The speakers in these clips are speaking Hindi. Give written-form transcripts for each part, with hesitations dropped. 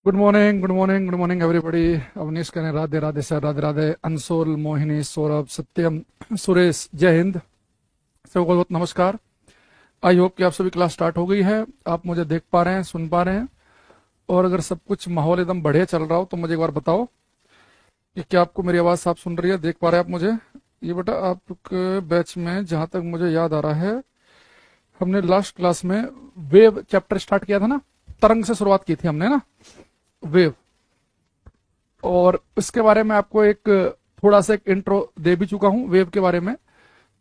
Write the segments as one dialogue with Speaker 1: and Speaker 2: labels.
Speaker 1: Good morning, good morning, good morning everybody. Avnish करें राधे राधे सर, राधे राधे। अंशुल, मोहिनी, सौरभ, सत्यम, सुरेश, जय हिंद, सबको बहुत नमस्कार। आई होप कि आप सभी क्लास स्टार्ट हो गई है। आप मुझे देख पा रहे हैं, सुन पा रहे हैं, और अगर सब कुछ माहौल एकदम बढ़िया चल रहा हो तो मुझे एक बार बताओ कि क्या आपको मेरी आवाज़ साफ सुन रही है, देख पा रहे हैं आप मुझे। ये बेटा आपके बैच में जहां तक मुझे याद आ रहा है, हमने लास्ट क्लास में वेव चैप्टर स्टार्ट किया था ना, तरंग से शुरुआत की थी हमने ना, वेव। और इसके बारे में आपको एक थोड़ा सा एक इंट्रो दे भी चुका हूं वेव के बारे में,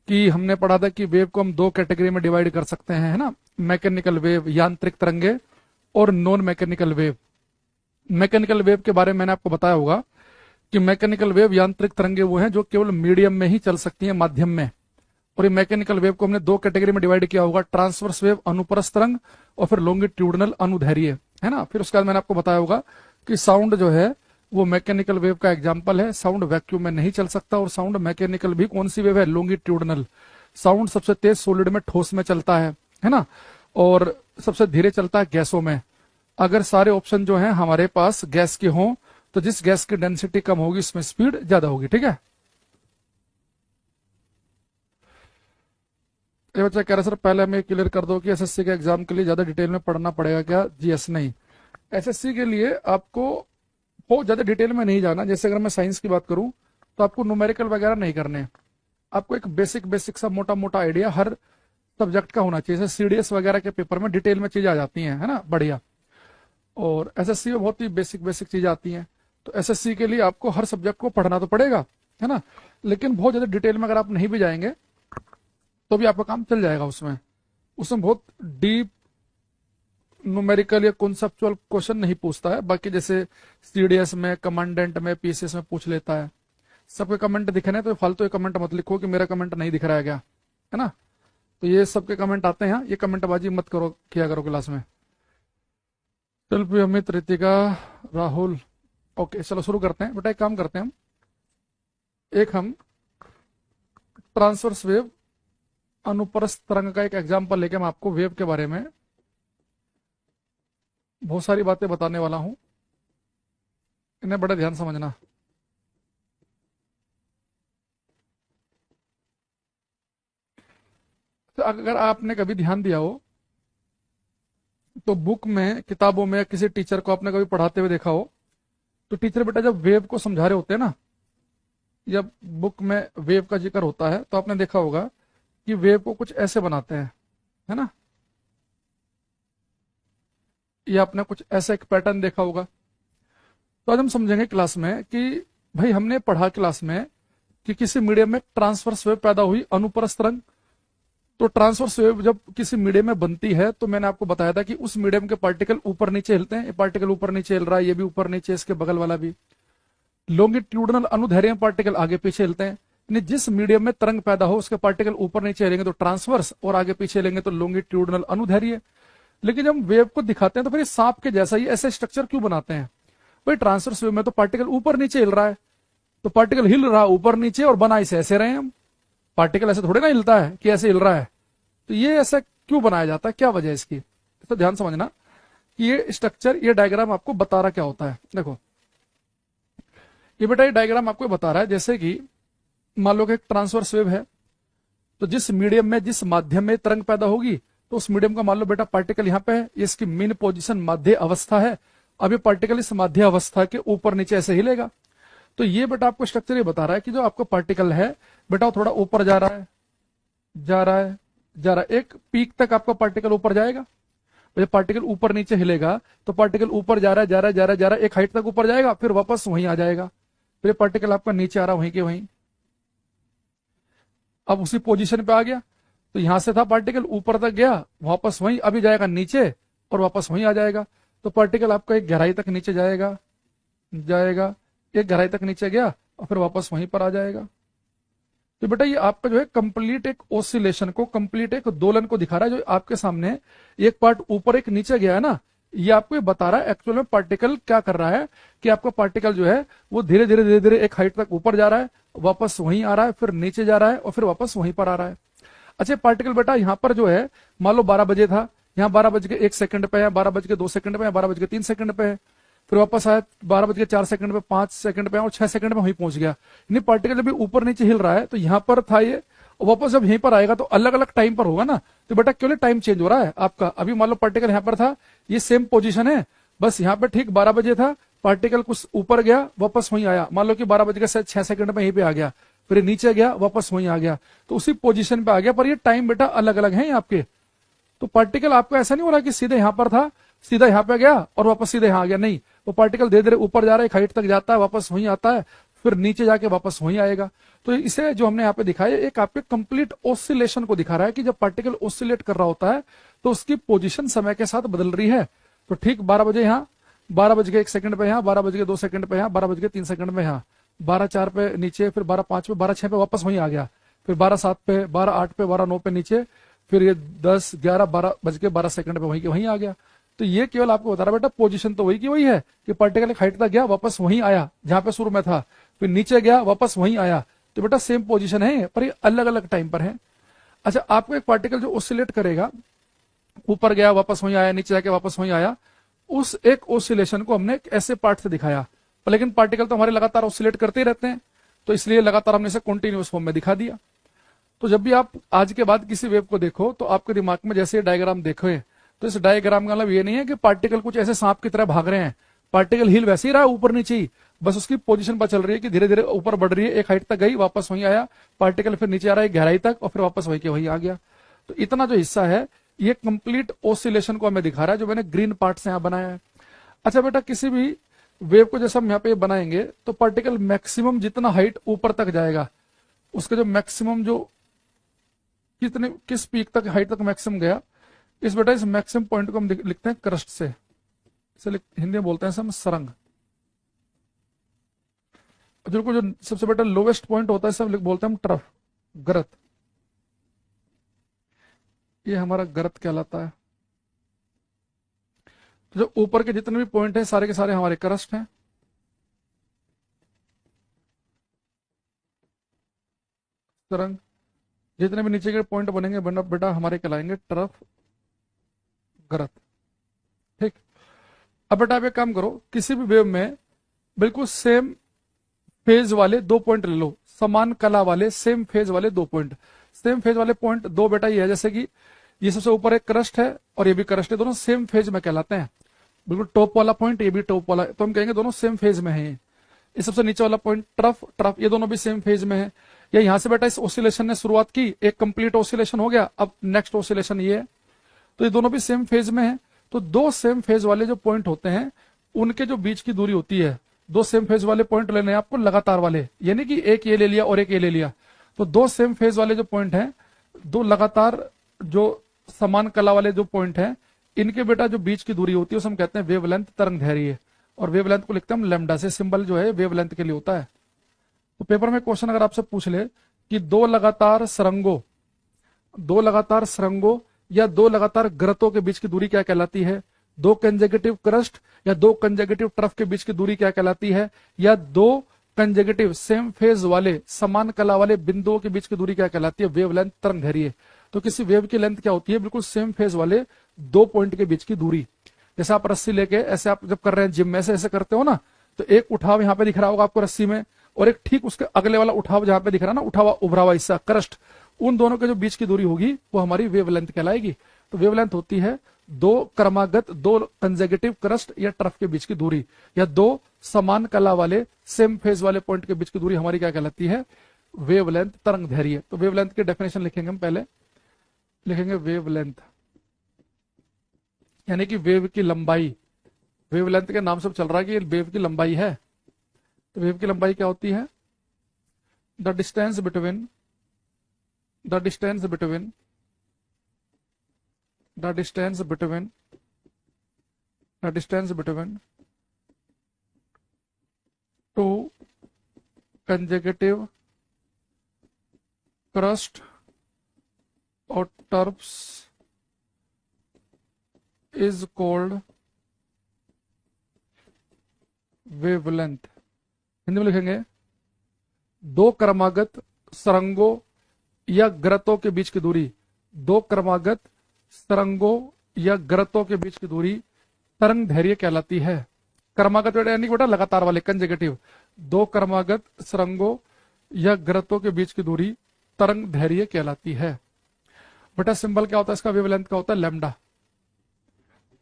Speaker 1: कि हमने पढ़ा था कि वेव को हम दो कैटेगरी में डिवाइड कर सकते हैं, है ना। मैकेनिकल वेव, यांत्रिक तरंगे, और non mechanical wave. Mechanical wave के बारे में मैंने आपको बताया होगा कि मैकेनिकल वेव, यांत्रिक तरंगे वो हैं जो केवल मीडियम में ही चल सकती हैं, माध्यम में। और ये मैकेनिकल वेव को हमने दो कैटेगरी में डिवाइड किया होगा, ट्रांसवर्स वेव अनुप्रस्थ तरंग, और फिर लॉन्गिट्यूडनल अनुदैर्घ्य, है ना। फिर उसके बाद मैंने आपको बताया होगा कि साउंड जो है वो मैकेनिकल वेव का एग्जाम्पल है। साउंड वैक्यूम में नहीं चल सकता, और साउंड मैकेनिकल भी कौन सी वेव है, लॉन्गिट्यूडनल। साउंड सबसे तेज सॉलिड में, ठोस में चलता है ना, और सबसे धीरे चलता है गैसों में। अगर सारे ऑप्शन जो हैं हमारे पास गैस के हों तो जिस गैस की डेंसिटी कम होगी उसमें स्पीड ज्यादा होगी, ठीक है। ये बच्चा कह रहा है सर पहले हमें क्लियर कर दो कि एसएससी के एग्जाम के लिए ज्यादा डिटेल में पढ़ना पड़ेगा क्या। जी एस नहीं, एसएससी के लिए आपको बहुत ज्यादा डिटेल में नहीं जाना। जैसे अगर मैं साइंस की बात करूं तो आपको न्यूमेरिकल वगैरह नहीं करने, आपको एक बेसिक बेसिक सा मोटा मोटा आइडिया हर सब्जेक्ट का होना चाहिए। जैसे सीडीएस वगैरह के पेपर में डिटेल में चीजें आ जाती हैं, है ना, बढ़िया। और एसएससी में बहुत ही बेसिक बेसिक चीजें आती हैं। तो एसएससी के लिए आपको हर सब्जेक्ट को पढ़ना तो पड़ेगा, है ना, लेकिन बहुत ज्यादा डिटेल में अगर आप नहीं भी जाएंगे तो भी आपका काम चल जाएगा। उसमें उसमें बहुत डीप न्यूमेरिकल या कॉन्सेप्चुअल क्वेश्चन नहीं पूछता है। बाकी जैसे सीडीएस में, कमांडेंट में, पीसीएस में पूछ लेता है। सबके कमेंट दिखे तो फालतू कमेंट मत लिखो कि मेरा कमेंट नहीं दिख रहा है क्या, है ना। तो ये सबके कमेंट आते हैं, ये कमेंटबाजी मत करो, किया करो क्लास में। शिल्पी, अमित, रितिका, राहुल, ओके चलो शुरू करते हैं बेटा। एक काम करते हैं हम ट्रांसवर्स वेव अनुप्रस्थ तरंग का एक एग्जाम्पल लेके मैं आपको वेव के बारे में बहुत सारी बातें बताने वाला हूं, इन्हें बड़ा ध्यान समझना। तो अगर आपने कभी ध्यान दिया हो तो बुक में, किताबों में, किसी टीचर को आपने कभी पढ़ाते हुए देखा हो तो टीचर बेटा जब वेव को समझा रहे होते हैं ना, जब बुक में वेव का जिक्र होता है तो आपने देखा होगा कि वेव को कुछ ऐसे बनाते हैं, है ना। ये आपने कुछ ऐसा एक पैटर्न देखा होगा। तो आज हम समझेंगे क्लास में कि भाई हमने पढ़ा क्लास में कि किसी मीडियम में ट्रांसवर्स वेव पैदा हुई, अनुप्रस्थ तरंग। तो ट्रांसवर्स वेव जब किसी मीडियम में बनती है तो मैंने आपको बताया था कि उस मीडियम के पार्टिकल ऊपर नीचे हिलते हैं। ये पार्टिकल ऊपर नीचे हिल रहा है, ये भी ऊपर नीचे, इसके बगल वाला भी। लॉन्गिट्यूडनल अनुदैर्घ्य पार्टिकल आगे पीछे हिलते हैं। यानी जिस मीडियम में तरंग पैदा हो उसके पार्टिकल ऊपर नीचे हिलेंगे तो ट्रांसवर्स, और आगे पीछे हिलेंगे तो लॉन्गिट्यूडनल अनुदैर्घ्य। लेकिन जब हम वेव को दिखाते हैं तो फिर सांप के जैसा ही ऐसे स्ट्रक्चर क्यों बनाते हैं। भाई ट्रांसवर्स वेव में तो पार्टिकल ऊपर नीचे हिल रहा है, तो पार्टिकल हिल रहा ऊपर नीचे, और बना इसे ऐसे रहे हम। पार्टिकल ऐसे थोड़े ना हिलता है कि ऐसे हिल रहा है। तो ये ऐसा क्यों बनाया जाता है, क्या वजह है इसकी, तो ध्यान समझना कि ये स्ट्रक्चर, ये डायग्राम आपको बता रहा क्या होता है। देखो ये बेटा, ये डायग्राम आपको बता रहा है जैसे कि मान लो कि एक ट्रांसवर्स वेव है, तो जिस मीडियम में, जिस माध्यम में तरंग पैदा होगी तो उस मीडियम का मान लो बेटा पार्टिकल यहाँ पे है, ये इसकी मीन पोजीशन माध्य अवस्था है। अब ये पार्टिकल इस माध्य अवस्था के ऊपर नीचे ऐसे हिलेगा। तो ये बेटा आपको स्ट्रक्चर ये बता रहा है कि जो आपका पार्टिकल है बेटा वो थोड़ा ऊपर जा रहा है, जा रहा है, जा रहा है, एक पीक तक आपका पार्टिकल ऊपर जाएगा। जब पार्टिकल ऊपर नीचे हिलेगा तो पार्टिकल ऊपर जा रहा है, जा रहा है, जा रहा है, जा रहा है, एक हाइट तक ऊपर जाएगा, फिर वापस वहीं आ जाएगा। फिर पार्टिकल आपका नीचे आ रहा वहीं के वहीं, अब उसी पोजीशन पे आ गया। तो यहां से था पार्टिकल, ऊपर तक गया, वापस वहीं, अभी जाएगा नीचे और वापस वहीं आ जाएगा। तो पार्टिकल आपका एक गहराई तक नीचे जाएगा, जाएगा, एक गहराई तक नीचे गया और फिर वापस वहीं पर आ जाएगा। तो बेटा ये आपका जो है कंप्लीट एक ओसिलेशन को, कंप्लीट एक दोलन को दिखा रहा है। जो आपके सामने एक पार्ट ऊपर एक नीचे गया है ना, ये आपको ये बता रहा है एक्चुअल में पार्टिकल क्या कर रहा है, कि आपका पार्टिकल जो है वो धीरे धीरे धीरे धीरे एक हाइट तक ऊपर जा रहा है, वापस वहीं आ रहा है, फिर नीचे जा रहा है और फिर वापस वहीं पर आ रहा है। अच्छा पार्टिकल बेटा यहाँ पर जो है मान लो 12 बजे था, यहाँ 12 बज के 1 सेकंड पे है, 12 बज के 2 सेकंड पे है, 12 बज के 3 सेकंड पे है। फिर वापस आया 12 बज के 4 सेकंड पे, 5 सेकंड पे और 6 सेकंड में वहीं पहुंच गया। यानी पार्टिकल जब भी ऊपर नीचे हिल रहा है तो यहां पर था ये, वापस जब यहीं पर आएगा तो अलग अलग टाइम पर होगा ना। तो बेटा केवल टाइम चेंज हो रहा है आपका। अभी मान लो पार्टिकल यहां पर था, ये सेम पोजीशन है, बस यहां पर ठीक 12 बजे था, पार्टिकल कुछ ऊपर गया वापस वहीं आया, मान लो कि 12 बज के 6 सेकंड में यहीं पे आ गया, फिर नीचे गया वापस वहीं आ गया, तो उसी पोजीशन पे आ गया, पर ये टाइम बेटा अलग अलग है आपके। तो पार्टिकल आपको ऐसा नहीं हो रहा कि सीधे यहां पर था, सीधा यहां पे गया और वापस सीधे यहां आ गया, नहीं, वो पार्टिकल धीरे धीरे ऊपर जा रहा है, एक हाइट तक जाता है, वापस वहीं आता है, फिर नीचे जाके वापस वहीं आएगा। तो इसे जो हमने यहाँ पे दिखाया, एक आपके कंप्लीट ऑसिलेशन को दिखा रहा है कि जब पार्टिकल ऑसिलेट कर रहा होता है तो उसकी पोजीशन समय के साथ बदल रही है। तो ठीक 12 बजे यहाँ, 12 बज के 1 सेकंड पे यहाँ, 12 बज के 2 सेकंड पे यहाँ, 12 बज के 3 सेकंड में यहाँ, 12:04 पे नीचे, फिर 12:05 पे, 12:06 पे वापस वहीं आ गया, फिर 12:07 पे, 12:08 पे, 12:09 पे नीचे, फिर ये 10, 11, 12 बज के 12 सेकंड पे वहीं आ गया। तो ये केवल आपको बता रहा बेटा पोजीशन तो वही की वही है कि पार्टिकल एक हाइट तक गया वापस वहीं आया जहां पे शुरू में था, फिर नीचे गया वापस वहीं आया, तो बेटा सेम पोजीशन है, पर ये अलग अलग टाइम पर है। अच्छा, आपको एक पार्टिकल जो ऑसिलेट करेगा, ऊपर गया वापस वहीं आया, नीचे जाके वापस वहीं आया, उस एक ऑसिलेशन को हमने एक ऐसे पार्ट से दिखाया। पर लेकिन पार्टिकल तो हमारे लगातार ऑसिलेट करते ही रहते हैं, तो इसलिए लगातार हमने इसे कॉन्टिन्यूअस फॉर्म में दिखा दिया। तो जब भी आप आज के बाद किसी वेव को देखो तो आपके दिमाग में जैसे ये डायग्राम देखो, तो इस डायग्राम का मतलब ये नहीं है कि पार्टिकल कुछ ऐसे सांप की तरह भाग रहे हैं, पार्टिकल हिल वैसे ही रहा है ऊपर नीचे ही, बस उसकी पोजीशन पर चल रही है कि धीरे धीरे ऊपर बढ़ रही है, एक हाइट तक गई वापस वहीं आया, पार्टिकल फिर नीचे आ रहा है गहराई तक और फिर वापस वहीं के वहीं आ गया। तो इतना जो हिस्सा है ये कंप्लीट ऑसिलेशन को हमें दिखा रहा है, जो मैंने ग्रीन पार्ट से यहाँ बनाया है। अच्छा बेटा, किसी भी वेव को जैसे हम यहाँ पे बनाएंगे तो पार्टिकल मैक्सिमम जितना हाइट ऊपर तक जाएगा, उसका जो मैक्सिमम जो किस पीक तक हाइट तक मैक्सिमम गया, इस बेटा इस मैक्सिमम पॉइंट को हम लिखते हैं क्रस्ट से, इसे हिंदी में बोलते हैं हम सरंग। जो सबसे बेटा लोवेस्ट पॉइंट होता है सब बोलते हैं हम ट्रफ, गरत। ये हमारा गरत कहलाता है। तो जो ऊपर के जितने भी पॉइंट हैं सारे के सारे हमारे क्रस्ट हैं। सरंग, जितने भी नीचे के पॉइंट बनेंगे बेटा हमारे कहलाएंगे ट्रफ, गरत। ठीक, अब बेटा आप एक काम करो, किसी भी वेव में बिल्कुल सेम फेज वाले 2 पॉइंट ले लो, समान कला वाले सेम फेज वाले 2 पॉइंट। सेम फेज वाले पॉइंट 2 बेटा ये है, जैसे कि ये सबसे ऊपर एक क्रस्ट है और ये भी क्रस्ट है, दोनों सेम फेज में कहलाते हैं। बिल्कुल टॉप वाला पॉइंट, ये भी टॉप वाला, तो हम कहेंगे दोनों सेम फेज में है। ये सबसे नीचे वाला पॉइंट ट्रफ, ट्रफ, ये दोनों भी सेम फेज में है। या यहां से बेटा इस ऑसिलेशन ने शुरुआत की, एक कंप्लीट ऑसिलेशन हो गया, अब नेक्स्ट ऑसिलेशन ये है, तो ये दोनों भी सेम फेज में है। तो 2 सेम फेज वाले जो पॉइंट होते हैं उनके जो बीच की दूरी होती है, 2 सेम फेज वाले पॉइंट लेने हैं आपको लगातार वाले, यानी कि एक ये ले लिया और एक ये ले लिया, तो 2 सेम फेज वाले जो पॉइंट हैं, 2 लगातार जो समान कला वाले जो पॉइंट हैं, इनके बेटा जो बीच की दूरी होती है उसे हम कहते हैं वेवलेंथ, तरंग दैर्घ्य। और वेवलेंथ को लिखते हैं हम लैम्डा से, सिंबल जो है वेवलेंथ के लिए होता है। तो पेपर में क्वेश्चन अगर आपसे पूछ ले कि 2 लगातार सरंगों या 2 लगातार गरतों के बीच की दूरी क्या कहलाती है, 2 कंजेक्यूटिव क्रस्ट या 2 कंजेक्यूटिव ट्रफ के बीच की दूरी क्या कहलाती है, या 2 कंजेक्यूटिव सेम फेज वाले समान कला वाले बिंदुओं के बीच की दूरी क्या कहलाती है, वेवलेंथ, तरंग दैर्घ्य। तो किसी वेव की लेंथ क्या होती है, बिल्कुल सेम फेज वाले 2 पॉइंट के बीच की दूरी। जैसे आप रस्सी लेके ऐसे आप जब कर रहे हैं जिम में ऐसे करते हो ना, तो एक उठाव यहाँ पे दिख रहा होगा आपको रस्सी में, और एक ठीक उसके अगले वाला उठाव जहां पे दिख रहा है ना, उठावा उभरा हुआ हिस्सा क्रस्ट, उन दोनों के जो बीच की दूरी होगी वो हमारी वेवलेंथ कहलाएगी। तो वेवलेंथ होती है 2 क्रमागत 2 कंजेक्यूटिव क्रस्ट या ट्रफ के बीच की दूरी, या 2 समान कला वाले सेम फेज वाले पॉइंट के बीच की दूरी हमारी क्या कहलाती है, वेवलेंथ, तरंग दैर्घ्य। तो वेवलेंथ की डेफिनेशन लिखेंगे हम, पहले लिखेंगे वेवलेंथ यानी कि वेव की लंबाई। वेवलेंथ के नाम से चल रहा है कि वेव की लंबाई है। तो वेव की लंबाई क्या होती है, the distance between two consecutive crust और टर्प्स इज कॉल्ड वेवलेंथ। हिंदी में लिखेंगे 2 क्रमागत सरंगों या गरतों के बीच की दूरी, 2 क्रमागत सरंगों या गरतों के बीच की दूरी तरंग दैर्घ्य कहलाती है। क्रमागत यानी कि बेटा लगातार वाले कंजेकेटिव, दो क्रमागत सुरंगों या गृतों के बीच की दूरी तरंग दैर्घ्य कहलाती है। बेटा सिंबल क्या होता है इसका, वेवलेंथ का होता है लैम्डा।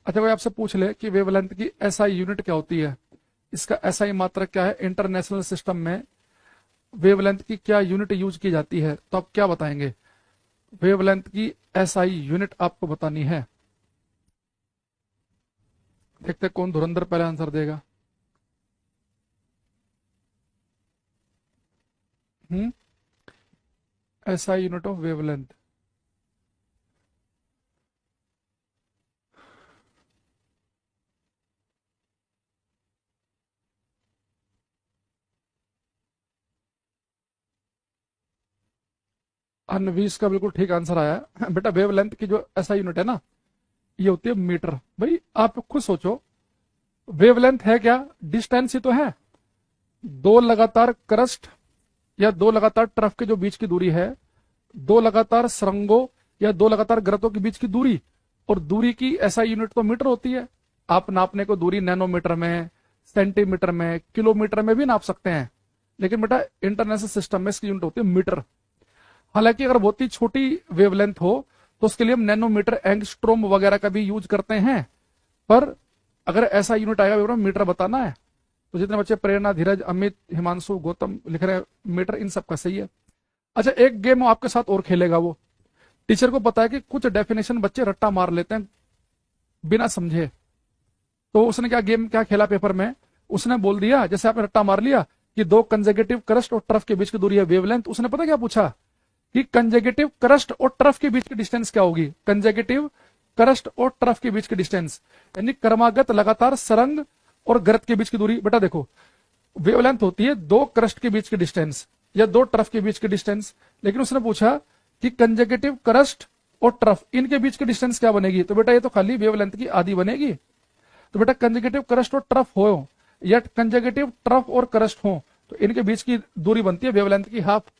Speaker 1: अच्छा कोई आपसे पूछ ले कि वेवलेंथ की एसआई यूनिट क्या होती है, इसका एसआई मात्रक क्या है, इंटरनेशनल सिस्टम में वेवलेंथ की क्या यूनिट यूज की जाती है, तो आप क्या बताएंगे, वेवलेंथ की एसआई यूनिट आपको बतानी है। देखते हैं कौन धुरंधर पहले आंसर देगा। एसआई यूनिट ऑफ वेवलेंथ, अनवीस का बिल्कुल ठीक आंसर आया है। बेटा वेवलेंथ की जो एसआई यूनिट है ना, ये होती है मीटर। भाई आप खुद सोचो, वेवलेंथ है क्या, डिस्टेंस ही तो है। दो लगातार क्रस्ट या दो लगातार ट्रफ के जो बीच की दूरी है, दो लगातार सुरंगों या दो लगातार गृतों के बीच की दूरी, और दूरी की एसआई यूनिट तो मीटर होती है। आप नापने को दूरी नैनोमीटर में, सेंटीमीटर में, किलोमीटर में भी नाप सकते हैं, लेकिन बेटा इंटरनेशनल सिस्टम में इसकी यूनिट होती है मीटर। हालांकि अगर बहुत ही छोटी वेवलेंथ हो तो उसके लिए हम नैनोमीटर, एंगस्ट्रोम वगैरह का भी यूज करते हैं, पर अगर ऐसा यूनिट आएगा मीटर बताना है तो जितने बच्चे प्रेरणा, धीरज, अमित, हिमांशु, गौतम लिख रहे हैं मीटर, इन सब का सही है। अच्छा एक गेम आपके साथ और खेलेगा वो, टीचर को पता है कि कुछ डेफिनेशन बच्चे रट्टा मार लेते हैं बिना समझे, तो उसने क्या खेला पेपर में, उसने बोल दिया जैसे आपने रट्टा मार लिया कि दो कंजेकेटिव क्रस्ट और ट्रफ के बीच की दूरी है वेवलेंथ। उसने पता क्या पूछा कि कंजेकेटिव क्रस्ट और ट्रफ के बीच की डिस्टेंस क्या होगी, कंजेकेटिव क्रस्ट और ट्रफ के बीच की डिस्टेंस, यानी क्रमागत लगातार सरंग और गृत के बीच की दूरी। बेटा देखो वेवलेंथ होती है दो क्रस्ट के बीच की डिस्टेंस या दो ट्रफ के बीच की डिस्टेंस, लेकिन उसने पूछा कि कंजेकेटिव क्रस्ट और ट्रफ इनके बीच की डिस्टेंस क्या बनेगी, तो बेटा ये तो खाली वेवलेंथ की आधी बनेगी। तो बेटा कंजेकेटिव क्रस्ट और ट्रफ हो या कंजेकेटिव ट्रफ और क्रस्ट हो तो इनके बीच की दूरी बनती है वेवलेंथ की हाफ।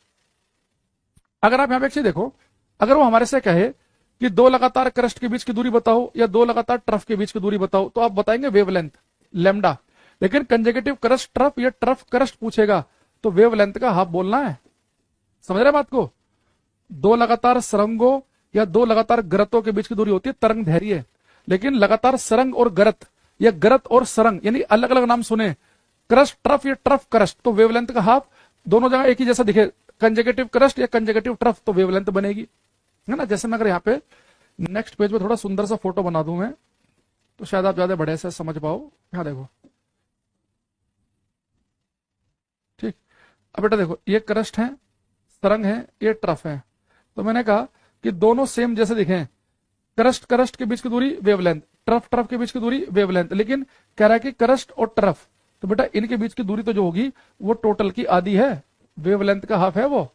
Speaker 1: अगर आप यहां पे एक चीज देखो, अगर वो हमारे से कहे कि दो लगातार क्रस्ट के बीच की दूरी बताओ या दो लगातार ट्रफ के बीच की दूरी बताओ, तो आप बताएंगे वेवलेंथ लैम्डा। लेकिन कंजेकेटिव क्रस्ट ट्रफ या ट्रफ क्रस्ट पूछेगा तो वेवलेंथ का हाफ बोलना है। समझ रहे बात को, दो लगातार सुरंगों या दो लगातार गृतों के बीच की दूरी होती है तरंग दैर्घ्य, लेकिन लगातार सरंग और गृत या गृत और सरंग यानी अलग अलग नाम सुने, क्रस्ट ट्रफ या ट्रफ क्रस्ट, तो वेवलेंथ का हाफ दोनों जगह एक ही जैसा दिखे, कंजेकेटिव क्रस्ट या कंजेकेटिव ट्रफ, तो वेवलेंथ बनेगी, है ना। जैसे मैं अगर यहाँ पे नेक्स्ट पेज पे थोड़ा सुंदर सा फोटो बना दूं मैं, तो शायद आप ज्यादा बड़े से समझ पाओ। यहाँ देखो, ठीक। अब बेटा देखो ये क्रस्ट है, सरंग है, ये ट्रफ है, तो मैंने कहा कि दोनों सेम जैसे दिखे, क्रस्ट क्रस्ट के बीच की दूरी वेवलेंथ, ट्रफ ट्रफ के बीच की दूरी वेवलेंथ, लेकिन कह रहा है कि क्रस्ट और ट्रफ, तो बेटा इनके बीच की दूरी तो जो होगी वो टोटल की आधी है, वेवलेंथ का हाफ है वो।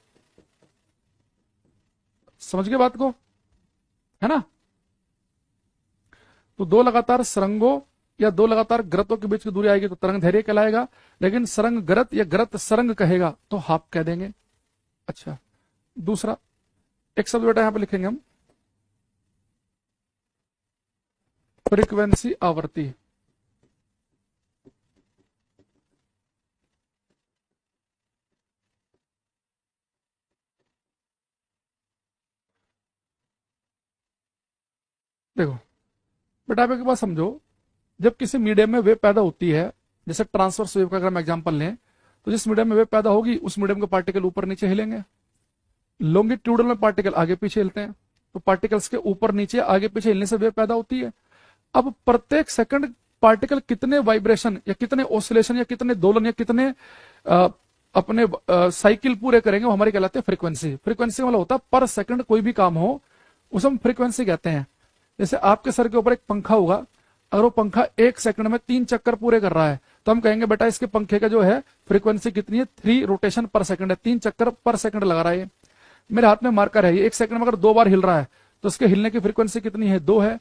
Speaker 1: समझ गए बात को, है ना। तो दो लगातार सरंगों या दो लगातार गृतों के बीच की दूरी आएगी तो तरंग दैर्घ्य कहलाएगा, लेकिन सरंग गृत या गृत सरंग कहेगा तो हाफ कह देंगे। अच्छा दूसरा एक शब्द बेटा यहां पे लिखेंगे हम, फ्रीक्वेंसी आवृत्ति। देखो बेटा आप एक बात समझो, जब किसी मीडियम में वेव पैदा होती है, जैसे ट्रांसवर्स वेव का अगर हम एग्जांपल लें, तो जिस मीडियम में वेव पैदा होगी उस मीडियम के पार्टिकल ऊपर नीचे हिलेंगे, लॉन्गिट्यूडल में पार्टिकल आगे पीछे हिलते हैं, तो पार्टिकल्स के ऊपर नीचे आगे पीछे हिलने से वेव पैदा होती है। अब प्रत्येक सेकंड पार्टिकल कितने वाइब्रेशन या कितने ऑसिलेशन या कितने दोलन या कितने अपने साइकिल पूरे करेंगे, वो हमारी कहलाते हैं फ्रीक्वेंसी। फ्रीक्वेंसी वाला होता है पर सेकंड कोई भी काम हो उसे हम फ्रीक्वेंसी कहते हैं। जैसे आपके सर के ऊपर एक पंखा होगा, अगर वो पंखा एक सेकंड में 3 चक्कर पूरे कर रहा है तो हम कहेंगे बेटा इसके पंखे का जो है फ्रीक्वेंसी कितनी है, 3 रोटेशन पर सेकंड है, 3 चक्कर पर सेकंड लगा रहा है। मेरे हाथ में मार्कर है, ये एक सेकंड में अगर 2 बार हिल रहा है तो उसके हिलने की फ्रीक्वेंसी कितनी है, 2 है।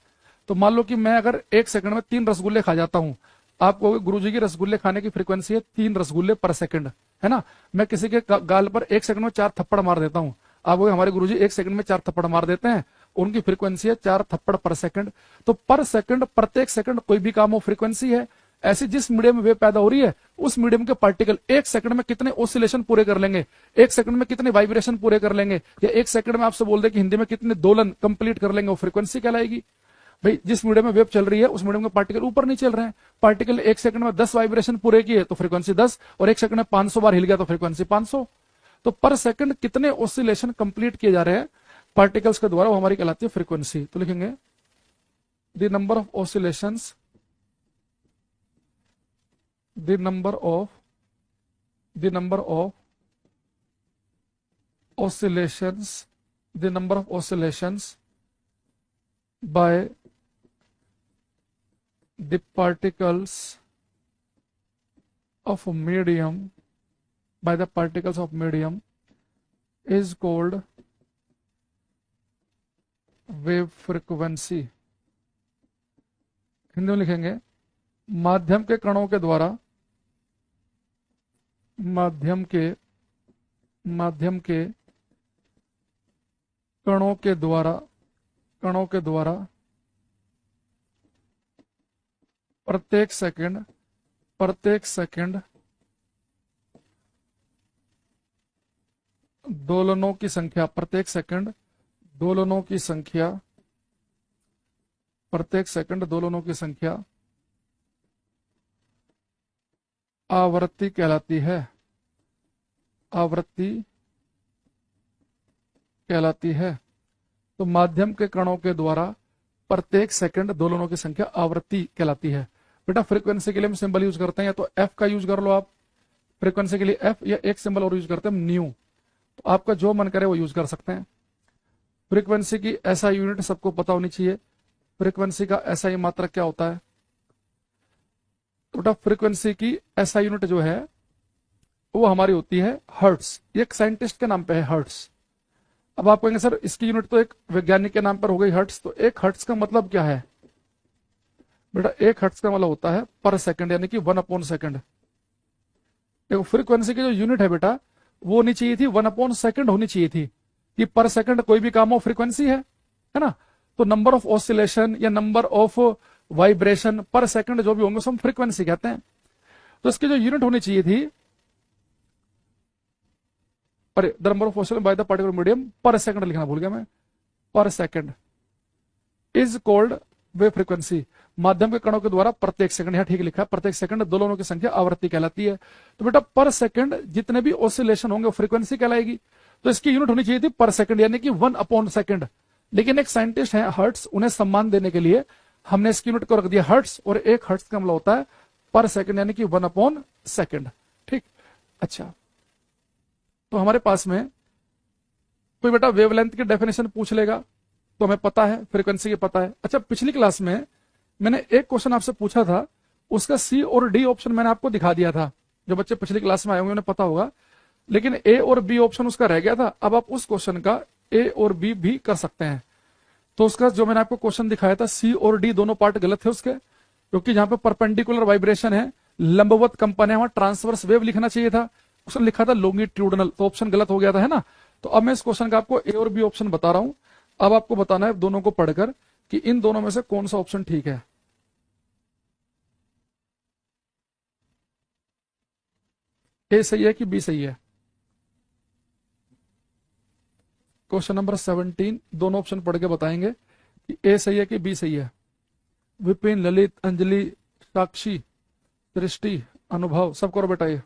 Speaker 1: तो मान लो कि मैं अगर एक सेकंड में 3 रसगुल्ले खा जाता हूं, आप कहोगे गुरुजी की रसगुल्ले खाने की फ्रीक्वेंसी है 3 रसगुल्ले पर सेकंड, है ना। मैं किसी के गाल पर एक सेकंड में 4 थप्पड़ मार देता हूं, आप कहोगे हमारे गुरुजी एक सेकंड में 4 थप्पड़ मार देते हैं, उनकी फ्रीक्वेंसी है 4 थप्पड़ पर सेकंड। तो पर सेकंड, प्रत्येक सेकंड कोई भी काम हो फ्रीक्वेंसी है। ऐसे जिस मीडियम में वेव पैदा हो रही है उस मीडियम के पार्टिकल एक सेकंड में कितने ऑसिलेशन पूरे कर लेंगे, एक सेकंड में कितने वाइब्रेशन पूरे कर लेंगे, या एक सेकंड में आपसे बोल दे कि हिंदी में कितने दोलन कंप्लीट कर लेंगे, वो फ्रीक्वेंसी कहलाएगी। भाई जिस मीडियम में वेव चल रही है उस मीडियम के पार्टिकल ऊपर नहीं चल रहे हैं, पार्टिकल एक सेकंड में 10 वाइब्रेशन पूरे किए तो फ्रीक्वेंसी 10, और एक सेकंड में 500 बार हिल गया तो फ्रीक्वेंसी 500। तो पर सेकंड कितने ऑसिलेशन कंप्लीट किए जा रहे हैं पार्टिकल्स के द्वारा, वो हमारी कहलाती है फ्रीक्वेंसी। तो लिखेंगे the number of oscillations, the number of oscillations, the number of oscillations by the particles of medium, by the particles of medium is called wave frequency। Hindi में लिखेंगे माध्यम के कणों के द्वारा, माध्यम के कणों के द्वारा प्रत्येक सेकंड दोलनों की संख्या, प्रत्येक सेकंड दोलनों की संख्या आवृत्ति कहलाती है। तो माध्यम के कणों के द्वारा प्रत्येक सेकंड दोलनों की संख्या आवृत्ति कहलाती है। बेटा फ्रीक्वेंसी के लिए हम सिंबल यूज करते हैं, या तो एफ का यूज कर लो आप फ्रीक्वेंसी के लिए, एफ, या एक सिंबल और यूज करते हैं न्यू। तो आपका जो मन करे वो यूज कर सकते हैं। फ्रीक्वेंसी की ऐसा यूनिट सबको पता होनी चाहिए। फ्रीक्वेंसी का ऐसा ही मात्रक क्या होता है? तो बेटा फ्रीक्वेंसी की ऐसा यूनिट जो है वो हमारी होती है हर्ट्स। एक साइंटिस्ट के नाम पे है हर्ट्स। अब आप कहेंगे सर इसकी यूनिट तो एक वैज्ञानिक के नाम पर हो गई हर्ट्स, तो एक हर्ट्स का मतलब क्या है? बेटा एक हर्ट्स का मतलब होता है पर सेकंड, यानी कि 1/सेकंड। देखो फ्रीक्वेंसी की जो यूनिट है बेटा वो होनी चाहिए थी 1/सेकंड होनी चाहिए थी, कि पर सेकंड कोई भी काम हो फ्रीक्वेंसी है ना। तो नंबर ऑफ ऑसिलेशन या नंबर ऑफ वाइब्रेशन पर सेकंड जो भी होंगे उसको हम फ्रीक्वेंसी कहते हैं। तो इसकी जो यूनिट होनी चाहिए थी the number of oscillation by the particular medium, पर सेकंड लिखना भूल गया मैं, पर second is called wave frequency. माध्यम के कणों के द्वारा प्रत्येक सेकंड, यहां ठीक लिखा है, प्रत्येक सेकंड दोलनों की संख्या आवृत्ति कहलाती है। तो बेटा पर सेकंड जितने भी ऑसिलेशन होंगे वो फ्रीक्वेंसी कहलाएगी। तो इसकी यूनिट होनी चाहिए थी पर सेकंड, यानी कि 1/सेकंड। लेकिन एक साइंटिस्ट है हर्ट्स, उन्हें सम्मान देने के लिए हमने इसकी यूनिट को रख दिया हर्ट्स, और एक हर्ट्स का मतलब होता है पर सेकंड, यानी कि 1/सेकंड। ठीक, अच्छा। तो हमारे पास में कोई बेटा वेवलेंथ की डेफिनेशन पूछ लेगा तो हमें पता है, फ्रीक्वेंसी की पता है। अच्छा पिछली क्लास में मैंने एक क्वेश्चन आपसे पूछा था, उसका सी और डी ऑप्शन मैंने आपको दिखा दिया था। जो बच्चे पिछली क्लास में आए होंगे उन्हें पता होगा, लेकिन ए और बी ऑप्शन उसका रह गया था। अब आप उस क्वेश्चन का ए और बी भी कर सकते हैं। तो उसका जो मैंने आपको क्वेश्चन दिखाया था सी और डी दोनों पार्ट गलत थे उसके, क्योंकि जहां पे परपेंडिकुलर वाइब्रेशन है, लंबवत कंपन है, वहां ट्रांसवर्स वेव लिखना चाहिए था, उसने लिखा था लॉन्गिट्यूडनल, तो ऑप्शन गलत हो गया था, है ना। तो अब मैं इस क्वेश्चन का आपको ए और बी ऑप्शन बता रहा हूं। अब आपको बताना है दोनों को पढ़कर कि इन दोनों में से कौन सा ऑप्शन ठीक है। ए सही है कि बी सही है? क्वेश्चन नंबर 17 दोनों ऑप्शन पढ़ के बताएंगे कि ए सही है कि बी सही है। विपिन, ललित, अंजलि, साक्षी, दृष्टि, अनुभव, सब करो बेटा ये।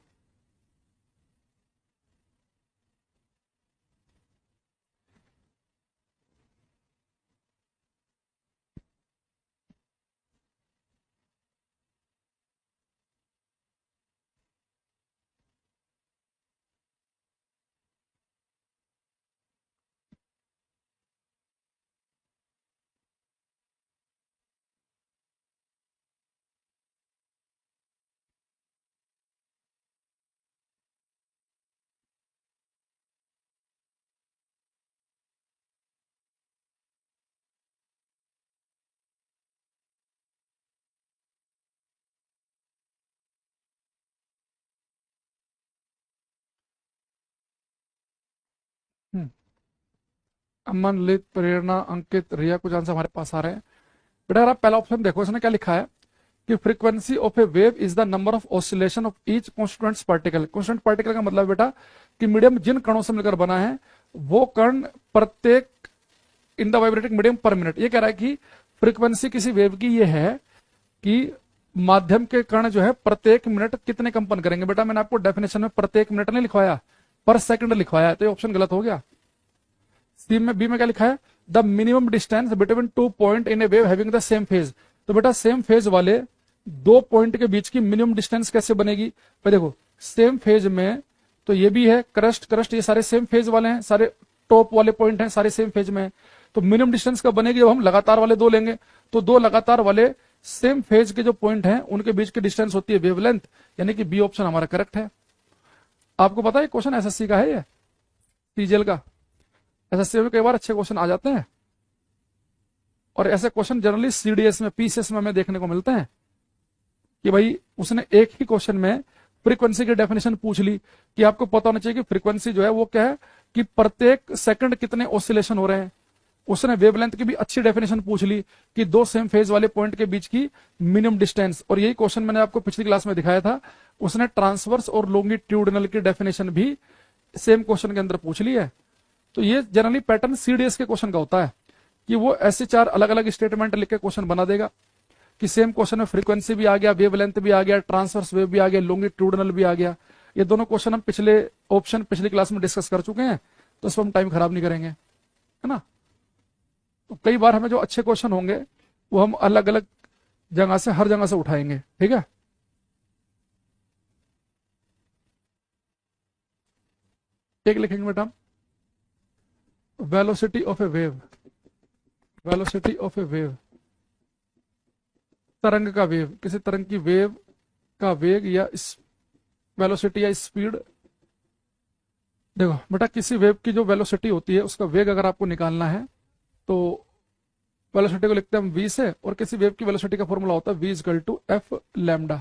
Speaker 1: हम्म, अमन, लित, प्रेरणा, अंकित, रिया, कुछ आंसर हमारे पास आ रहे हैं। बेटा अगर आप पहला ऑप्शन देखो, इसने क्या लिखा है कि frequency of A wave is the number of oscillation of each constituent particle. Constituent particle का मतलब बेटा कि मीडियम जिन कणों से मिलकर बना है वो कण प्रत्येक इन द वाइब्रेटिंग मीडियम पर मिनट। ये कह रहा है कि फ्रीक्वेंसी किसी वेव की ये है कि माध्यम के कण जो है प्रत्येक मिनट कितने कंपन करेंगे। बेटा मैंने आपको डेफिनेशन में प्रत्येक मिनट नहीं लिखवाया, पर सेकंड लिखवाया, तो ये ऑप्शन गलत हो गया। सी में बी में क्या लिखा है, the minimum distance between two point in A wave having the same phase. तो बेटा सेम फेज वाले दो पॉइंट के बीच की मिनिमम डिस्टेंस कैसे बनेगी। पर देखो सेम फेज में तो ये भी है क्रस्ट ये सारे सेम फेज वाले हैं, सारे टॉप वाले पॉइंट हैं सारे सेम फेज में है। तो मिनिमम डिस्टेंस कब बनेगी, जब हम लगातार वाले दो लेंगे। तो दो लगातार वाले सेम फेज के जो पॉइंट हैं उनके बीच की डिस्टेंस होती है वेवलेंथ, यानी कि बी ऑप्शन हमारा करेक्ट है। आपको पता है क्वेश्चन एसएससी का है, ये टीजीएल का। एसएससी में कई बार अच्छे क्वेश्चन आ जाते हैं और ऐसे क्वेश्चन जनरली सीडीएस में पीसीएस में हमें देखने को मिलते हैं कि भाई उसने एक ही क्वेश्चन में फ्रीक्वेंसी की डेफिनेशन पूछ ली कि आपको पता होना चाहिए कि फ्रीक्वेंसी जो है वो क्या है कि प्रत्येक सेकंड कितने ऑसिलेशन हो रहे हैं। उसने वेवलेंथ की भी अच्छी डेफिनेशन पूछ ली कि दो सेम फेज वाले पॉइंट के बीच की मिनिमम डिस्टेंस, और यही क्वेश्चन मैंने आपको पिछली क्लास में दिखाया था। उसने ट्रांसवर्स और लॉन्गिट्यूडिनल की डेफिनेशन भी सेम क्वेश्चन के अंदर पूछ ली है। तो ये जनरली पैटर्न सीडीएस के क्वेश्चन का होता है कि वो ऐसे चार अलग अलग स्टेटमेंट लिख के क्वेश्चन बना देगा कि सेम क्वेश्चन में फ्रीक्वेंसी भी आ गया, वेवलेंथ भी आ गया, ट्रांसवर्स वेव भी आ गया, लॉन्गिट्यूडिनल भी आ गया। ये दोनों क्वेश्चन हम पिछली क्लास में डिस्कस कर चुके हैं, तो इस पर हम टाइम खराब नहीं करेंगे, है ना। तो कई बार हमें जो अच्छे क्वेश्चन होंगे वो हम अलग अलग जगह से हर जगह से उठाएंगे, ठीक है। एक लिखेंगे बेटा velocity of A wave, velocity of A wave, तरंग का वेव, किसी तरंग की वेव का वेग या वेलोसिटी या स्पीड। देखो बेटा किसी वेव की जो वेलोसिटी होती है उसका वेग अगर आपको निकालना है तो वेलोसिटी को लिखते हैं हम v से, और किसी वेव की वेलोसिटी का फॉर्मूला होता है v equal to f lambda.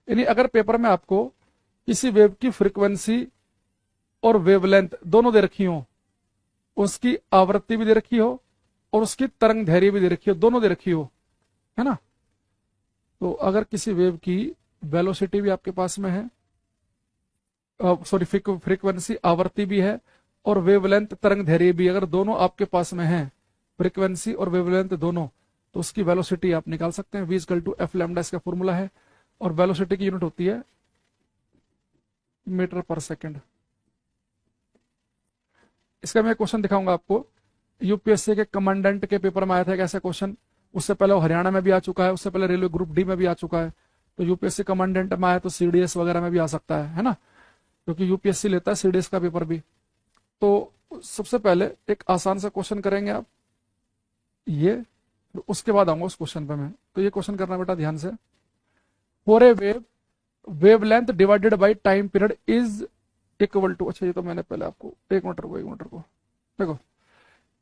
Speaker 1: यानी अगर पेपर में आपको किसी वेव की फ्रीक्वेंसी और वेवलेंथ दोनों दे रखी हो, उसकी आवृत्ति भी दे रखी हो और उसकी तरंग दैर्घ्य भी दे रखी हो, दोनों दे रखी हो, है ना। तो अगर किसी वेव की वेलोसिटी भी आपके पास में है, सॉरी फ्रीक्वेंसी आवृत्ति भी है और वेवलेंथ तरंग दैर्घ्य भी, अगर दोनों आपके पास में है, फ्रीक्वेंसी और वेवलेंथ दोनों, तो उसकी वेलोसिटी आप निकाल सकते हैं। v equal to f lambda इसका फॉर्मूला है, और वेलोसिटी की यूनिट होती है मीटर पर सेकंड। इसका मैं क्वेश्चन दिखाऊंगा आपको, यूपीएससी के कमांडेंट के पेपर में आया था एक ऐसा क्वेश्चन। उससे पहले वो हरियाणा में भी आ चुका है, उससे पहले रेलवे ग्रुप डी में भी आ चुका है। तो यूपीएससी कमांडेंट में आया तो सीडीएस वगैरह में भी आ सकता है ना, क्योंकि यूपीएससी लेता है सीडीएस का पेपर भी। तो सबसे पहले एक आसान सा क्वेश्चन करेंगे आप ये, तो उसके बाद आऊंगा उस क्वेश्चन पे मैं। तो ये क्वेश्चन करना बेटा ध्यान से, for a wave wavelength divided by time period is equal to, अच्छा ये तो मैंने पहले आपको एक मिनट को देखो,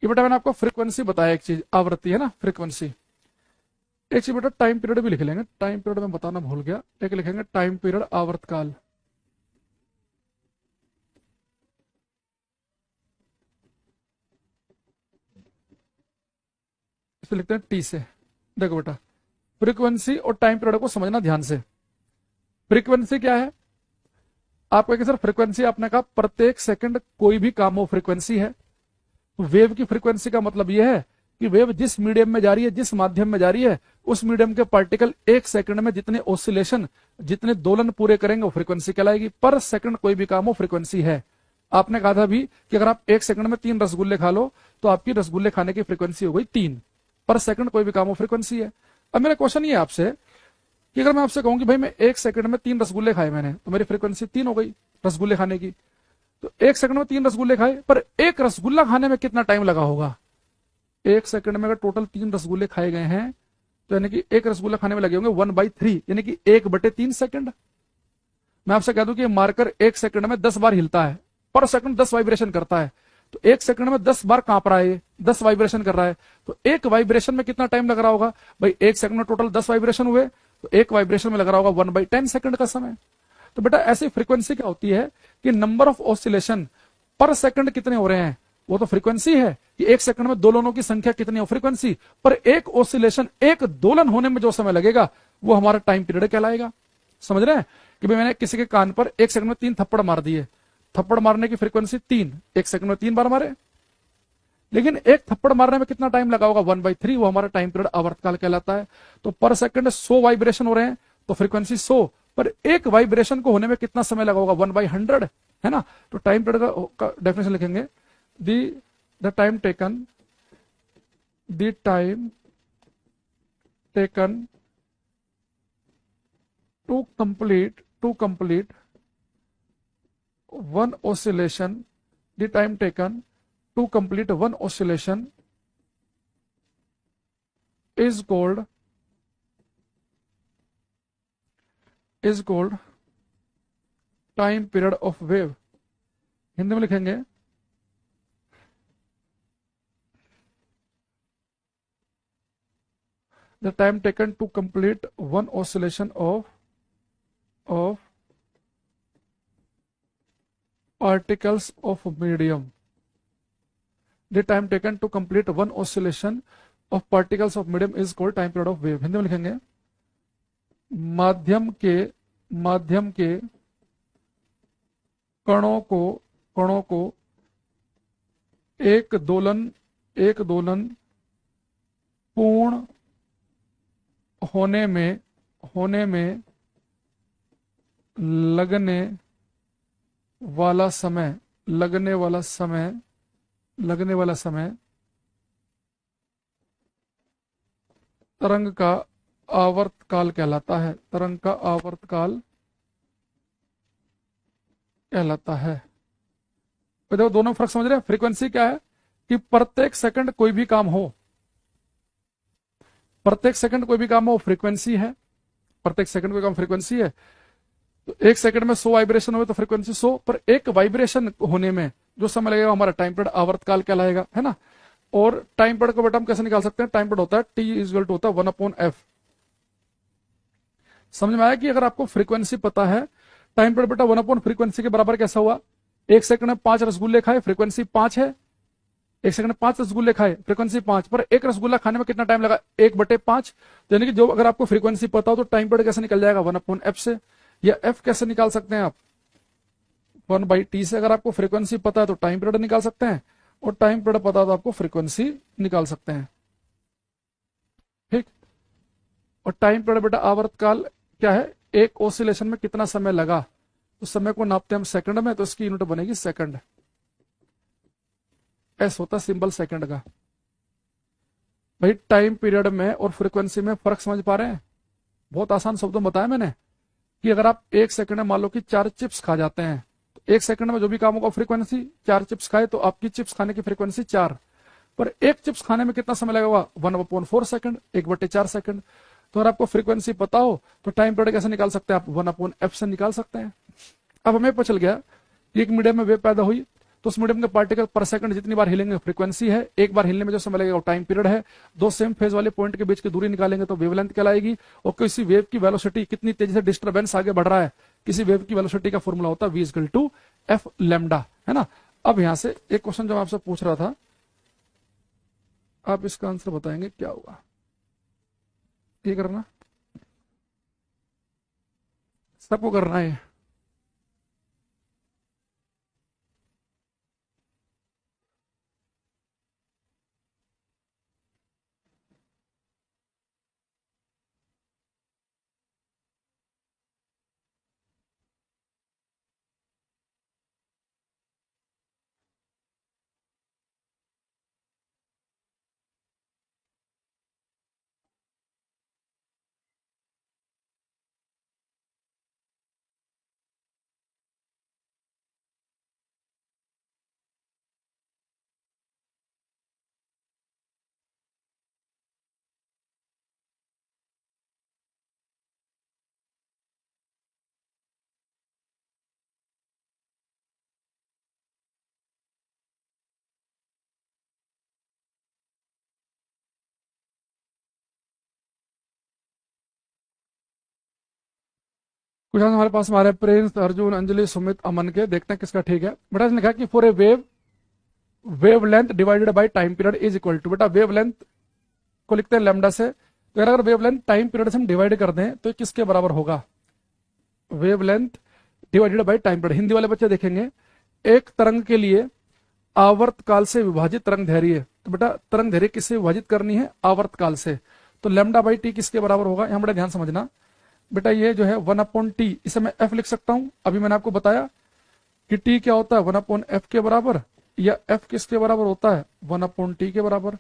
Speaker 1: ये बेटा मैंने आपको फ्रीक्वेंसी बताया, एक चीज आवृत्ति है ना फ्रीक्वेंसी। एक चीज बेटा टाइम पीरियड भी लिख लेंगे, टाइम पीरियड में बताना भूल गया, एक लिखेंगे टाइम पीरियड आवर्तकाल। इसे लिखते हैं टी से। देखो बेटा फ्रीक्वेंसी और टाइम पीरियड को समझना ध्यान से। फ्रीक्वेंसी क्या है, आप कहेंगे सर फ्रीक्वेंसी आपने कहा प्रत्येक सेकंड कोई भी काम हो फ्रीक्वेंसी है। तो वेव की फ्रीक्वेंसी का मतलब यह है कि वेव जिस मीडियम में जा रही है, जिस माध्यम में जा रही है, उस मीडियम के पार्टिकल एक सेकंड में जितने ऑसिलेशन, जितने दोलन पूरे करेंगे वो फ्रीक्वेंसी कहलाएगी। पर सेकंड कोई भी काम हो फ्रीक्वेंसी है। आपने कहा था भी कि अगर आप एक सेकंड में 3 रसगुल्ले खा लो तो आपकी रसगुल्ले खाने की फ्रीक्वेंसी हो गई 3, पर सेकंड कोई भी काम हो फ्रीक्वेंसी है। अब मेरा क्वेश्चन ये आपसे कि अगर मैं आपसे कहूं कि भाई मैं एक सेकंड में 3 रसगुल्ले खाए मैंने, तो मेरी फ्रीक्वेंसी 3 हो गई रसगुल्ले खाने की। तो एक सेकंड में 3 रसगुल्ले खाए, पर एक रसगुल्ला खाने में कितना टाइम लगा होगा। एक सेकंड में अगर टोटल 3 रसगुल्ले खाए गए हैं तो यानी कि एक रसगुल्ला खाने में लगे होंगे 1/3, यानी कि 1/3 सेकंड। मैं आपसे कह दूं कि मार्कर एक सेकंड में 10 बार हिलता है, पर सेकंड 10 वाइब्रेशन करता है। तो एक सेकंड में 10 बार कांप रहा है, 10 वाइब्रेशन कर रहा है। तो एक वाइब्रेशन में कितना टाइम लग रहा होगा भाई, एक सेकंड में टोटल 10 वाइब्रेशन हुए, तो एक वाइब्रेशन में लग रहा होगा 1/10 सेकंड का समय। तो बेटा ऐसी फ्रीक्वेंसी क्या होती है कि नंबर ऑफ ऑसिलेशन पर सेकंड कितने हो रहे हैं, वो तो फ्रीक्वेंसी है कि एक सेकंड में दोलनों की संख्या कितनी हो, फ्रीक्वेंसी। पर एक ऑसिलेशन, एक दोलन होने में जो समय लगेगा वो हमारा टाइम पीरियड कहलाएगा। समझ रहे हैं कि भाई मैंने किसी के कान पर एक सेकंड में 3 थप्पड़ मार दिए, थप्पड़ मारने की फ्रीक्वेंसी 3, एक सेकंड में 3 बार मारे, लेकिन एक थप्पड़ मारने में कितना टाइम लगा होगा, 1/3, वो हमारा टाइम पीरियड आवर्तकाल कहलाता है। तो पर सेकंड 100 वाइब्रेशन हो रहे हैं तो फ्रीक्वेंसी 100, पर एक वाइब्रेशन को होने में कितना समय लगा होगा, 1/100, है ना। तो टाइम पीरियड का डेफिनेशन लिखेंगे, the time taken to complete one oscillation, the time taken to complete one oscillation is called time period of wave। Hindi में लिखेंगे the time taken to complete one oscillation of particles of medium, the time taken to complete one oscillation of particles of medium is called time period of wave। Hindi में लिखेंगे माध्यम के कणों को एक दोलन पूर्ण होने में लगने वाला समय तरंग का आवर्तकाल कहलाता है, तरंग का आवर्तकाल कहलाता है। तो देखो दोनों फर्क समझ रहे हैं। फ्रीक्वेंसी क्या है कि प्रत्येक सेकंड कोई भी काम हो, फ्रीक्वेंसी है, प्रत्येक सेकंड कोई काम फ्रीक्वेंसी है। तो एक सेकंड में 100 वाइब्रेशन हो तो फ्रीक्वेंसी 100, पर एक वाइब्रेशन होने में जो समय लगेगा हमारा टाइम पीरियड आवर्तकाल कहलाएगा, है ना। और टाइम पीरियड को बेटा हम कैसे निकाल सकते हैं, टाइम पीरियड होता है T इक्वल टू होता है 1/f। समझ में आया कि अगर आपको फ्रीक्वेंसी पता है, टाइम पीरियड बेटा 1 फ्रीक्वेंसी के बराबर कैसा हुआ, एक सेकंड में 5 रसगुल्ले खाए, फ्रीक्वेंसी 5 है, एक सेकंड में 5 रसगुल्ले खाए, फ्रीक्वेंसी 5, पर एक रसगुल्ला खाने में कितना टाइम लगा, 1/5। तो यानी कि जो अगर आपको फ्रीक्वेंसी पता हो तो टाइम पीरियड कैसे निकल जाएगा, 1/f से। या f कैसे निकाल सकते हैं आप, 1/t से। अगर आपको फ्रीक्वेंसी पता है तो टाइम पीरियड निकाल सकते हैं, और टाइम पीरियड पता है तो आपको फ्रीक्वेंसी निकाल सकते हैं, ठीक। और टाइम पीरियड बेटा आवर्तकाल क्या है, एक ऑसिलेशन में कितना समय लगा, तो समय को नापते हैं हम सेकंड में, तो इसकी यूनिट बनेगी सेकंड। एस होता है सिंबल सेकंड का। भाई टाइम पीरियड में और फ्रीक्वेंसी में फर्क समझ पा रहे हैं, बहुत आसान शब्दों में बताया मैंने कि अगर आप एक सेकंड में मान लो कि 4 चिप्स खा जाते हैं, तो एक सेकंड में जो भी काम होगा फ्रीक्वेंसी, 4 चिप्स खाए तो आपकी चिप्स खाने की फ्रीक्वेंसी 4, पर एक चिप्स खाने में कितना समय लगेगा, 1/4 सेकंड, 1/4 सेकंड। तो अगर आपको फ्रीक्वेंसी पता हो तो टाइम पीरियड कैसे निकाल सकते हैं आप, 1/f से निकाल सकते हैं। अब हमें पता चल गया कि एक मीडियम में वेव पैदा हुई, तो उस मीडियम के पार्टिकल पर सेकंड जितनी बार हिलेंगे फ्रीक्वेंसी है, एक बार हिलने में जो समय लगेगा वो टाइम पीरियड है। दो सेम फेज वाले पॉइंट के बीच की दूरी निकालेंगे तो वेवलेंथ कहलाएगी। और किसी वेव की वेलोसिटी, कितनी तेजी से डिस्टर्बेंस आगे बढ़ रहा है, किसी वेव की वेलोसिटी का फॉर्मूला होता है v equal to f lambda, है ना। अब यहां से एक क्वेश्चन जो आपसे पूछ रहा था, आप इसका आंसर बताएंगे क्या होगा, ये करना सबको करना है। कुछ हमारे पास हमारे प्रिंस, अर्जुन, अंजलि, सुमित, अमन के, देखते हैं किसका ठीक है। बेटा इसने लिखा कि for a wave wavelength divided by time period is equal to, बेटा वेव लेंथ को लिखते हैं लैम्डा से, तो अगर वेव लेंथ टाइम पीरियड से हम डिवाइड कर दें तो किसके बराबर होगा, wave length divided by time period. Hindi वाले बच्चे देखेंगे, एक तरंग के लिए आवर्त काल से विभाजित तरंग धैर्य, तो बेटा तरंग धैर्य किससे विभाजित करनी है, आवर्त काल से, तो लैम्डा बाई टी किसके बराबर होगा, यहां बड़ा ध्यान समझना बेटा, ये जो है 1/t, इसे मैं f लिख सकता हूं। अभी मैंने आपको बताया कि t क्या होता है 1/f के बराबर, या f किसके बराबर होता है 1/t के बराबर,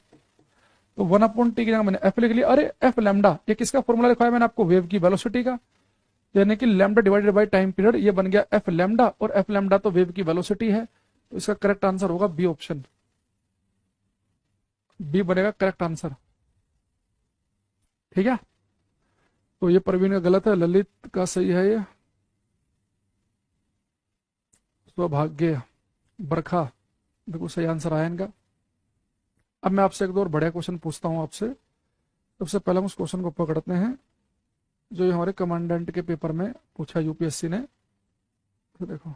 Speaker 1: तो 1/t की जगह मैंने f लिख लिया। अरे f लैम्डा, ये किसका फॉर्मूला लिखा है मैंने आपको, वेव की वेलोसिटी का, यानी कि lambda divided by time period, ये बन गया f लैम्डा, और f लैम्डा तो वेव की वेलोसिटी है, तो इसका करेक्ट आंसर होगा बी ऑप्शन, बी बनेगा करेक्ट आंसर। ठीक है, तो ये प्रवीण का गलत है, ललित का सही है ये, सौभाग्य, बरखा, बिल्कुल सही आंसर आया इनका। अब मैं आपसे एक दो और बढ़िया क्वेश्चन पूछता हूं आपसे। सबसे पहले हम उस क्वेश्चन को पकड़ते हैं जो ये हमारे कमांडेंट के पेपर में पूछा यूपीएससी ने, तो देखो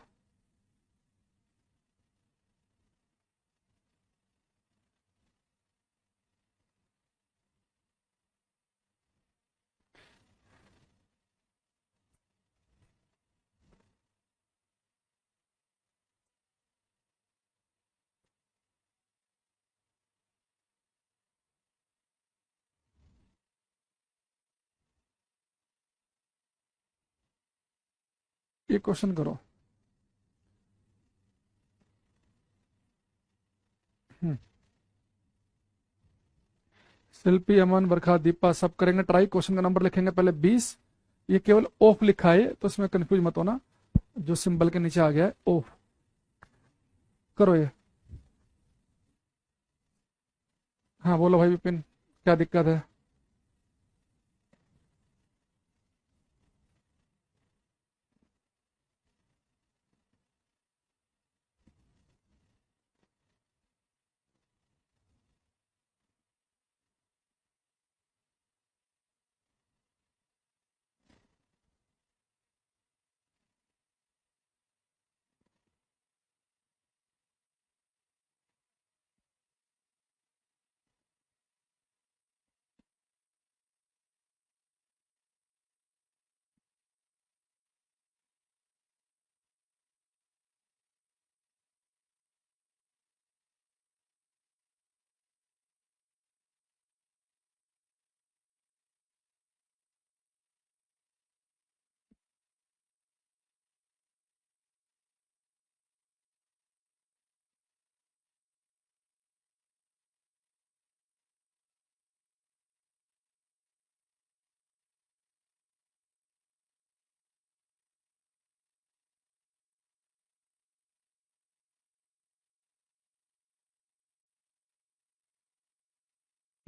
Speaker 1: ये क्वेश्चन करो। हम्म, शिल्पी, अमन, बरखा, दीपा सब करेंगे ट्राई। क्वेश्चन का नंबर लिखेंगे पहले 20, ये केवल ऑफ लिखा है तो इसमें कंफ्यूज मत होना, जो सिंबल के नीचे आ गया है ऑफ, करो ये। हाँ बोलो भाई विपिन, क्या दिक्कत है।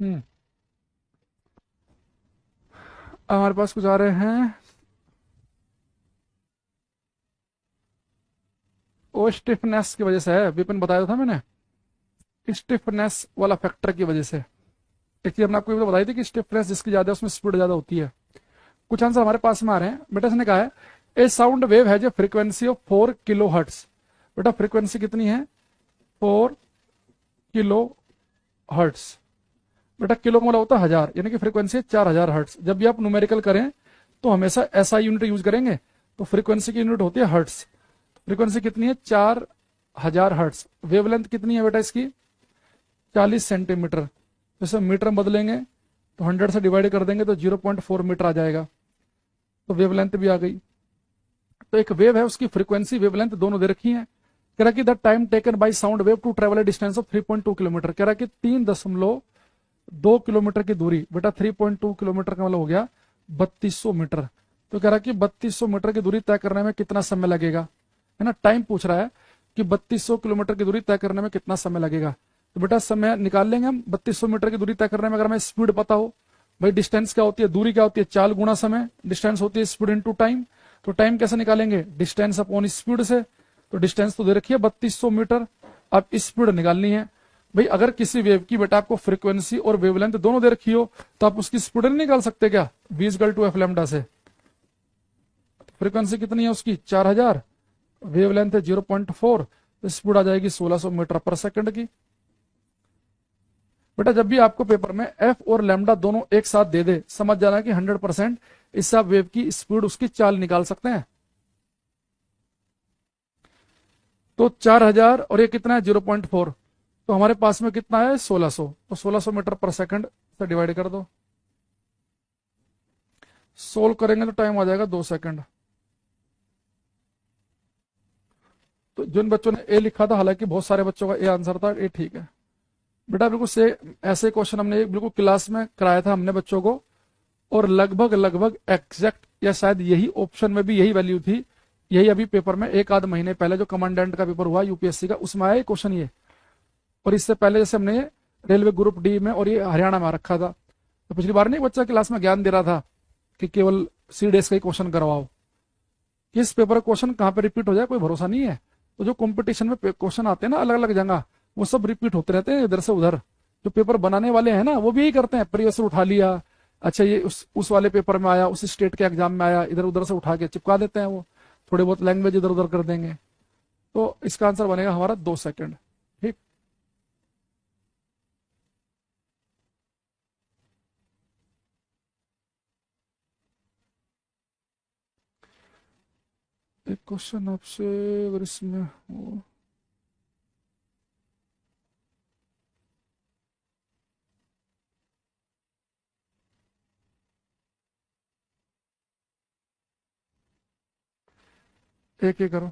Speaker 1: हम्म, हमारे पास कुछ आ रहे हैं, वो स्टिफनेस की वजह से है, विपिन बताया था मैंने, स्टिफनेस वाला फैक्टर की वजह से। एक चीज हमने आपको ये तो बताई थी कि स्टिफनेस जिसकी ज्यादा है उसमें स्पीड ज्यादा होती है। कुछ आंसर हमारे पास में आ रहे हैं बेटा, इसने कहा है ए साउंड वेव है जो फ्रीक्वेंसी ऑफ 4 किलो हर्ट्स, बेटा फ्रीक्वेंसी कितनी है 4 किलो हर्ट्स, बेटा किलो का मतलब होता है हजार, यानी कि फ्रीक्वेंसी है 4000 हर्ट्स। जब भी आप न्यूमेरिकल करें तो हमेशा एसआई यूनिट यूज करेंगे, तो फ्रीक्वेंसी की यूनिट होती है हर्ट्स, फ्रीक्वेंसी कितनी है 4000 हर्ट्स। वेवलेंथ कितनी है बेटा इसकी 40 सेंटीमीटर, जैसे मीटर में बदलेंगे तो 100 से डिवाइड कर देंगे तो 0.4 मीटर आ जाएगा, तो वेवलेंथ भी आ गई। तो एक वेव है उसकी फ्रीक्वेंसी वेवलेंथ दोनों दे रखी है। कह रहा कि the time taken by sound wave to travel a distance of 3.2 kilometre, कह रहा कि 3.2 किलोमीटर की दूरी, बेटा 3.2 किलोमीटर का मतलब हो गया 3200 मीटर। तो कह रहा कि 3200 मीटर की दूरी तय करने में कितना समय लगेगा, है ना, टाइम पूछ रहा है कि 3200 किलोमीटर की दूरी तय करने में कितना समय लगेगा। तो बेटा समय निकाल लेंगे हम, 3200 मीटर की दूरी तय करने में अगर हमें स्पीड पता हो, भाई डिस्टेंस क्या होती है, दूरी क्या होती है, चाल गुणा समय, डिस्टेंस होती है स्पीड इनटू टाइम, तो टाइम कैसे निकालेंगे, डिस्टेंस अपॉन स्पीड से। तो डिस्टेंस तो दे रखी है 3200 मीटर, अब स्पीड निकालनी है। भाई अगर किसी वेव की बेटा आपको फ्रीक्वेंसी और वेवलेंथ दोनों दे रखी हो तो आप उसकी स्पीड नहीं निकाल सकते क्या, v equal to f lambda से। फ्रीक्वेंसी कितनी है उसकी 4000, वेवलेंथ है 0.4, तो स्पीड आ जाएगी 1600 मीटर पर सेकंड की। बेटा जब भी आपको पेपर में एफ और लैम्डा दोनों एक साथ दे दे, समझ जाना कि 100% इससे आप वेव की स्पीड उसकी चाल निकाल सकते हैं। तो 4000 और ये कितना है 0.4, तो हमारे पास में कितना है 1600, तो 1600 मीटर पर सेकंड से डिवाइड कर दो। सोल्व करेंगे तो टाइम आ जाएगा 2 सेकंड। तो जिन बच्चों ने ए लिखा था, हालांकि बहुत सारे बच्चों का ए आंसर था, ए ठीक है बेटा। बिल्कुल से ऐसे क्वेश्चन हमने बिल्कुल क्लास में कराया था हमने बच्चों को, और लगभग लगभग एग्जैक्ट, या शायद यही ऑप्शन में भी यही वैल्यू थी। यही अभी पेपर में एक आध महीने पहले जो कमांडेंट का पेपर हुआ यूपीएससी का, उसमें आया क्वेश्चन ये। और इससे पहले जैसे हमने रेलवे ग्रुप डी में और ये हरियाणा में रखा था, तो पिछली बार नहीं बच्चा क्लास में ज्ञान दे रहा था कि केवल सीडीएस का ही क्वेश्चन करवाओ। किस पेपर का क्वेश्चन कहाँ पे रिपीट हो जाए कोई भरोसा नहीं है। तो जो कंपटीशन में क्वेश्चन आते हैं ना अलग अलग जगह, वो सब रिपीट होते रहते हैं इधर से उधर। जो पेपर बनाने वाले हैं ना वो भी यही करते हैं, प्रीवियस उठा लिया, अच्छा ये उस वाले पेपर में आया, उस स्टेट के एग्जाम में आया, इधर उधर से उठा के चिपका देते हैं। वो थोड़े बहुत लैंग्वेज इधर उधर कर देंगे। तो इसका आंसर बनेगा हमारा 2 सेकंड। ठीक, एक क्वेश्चन आपसे अगर इसमें हो, एक एक करो।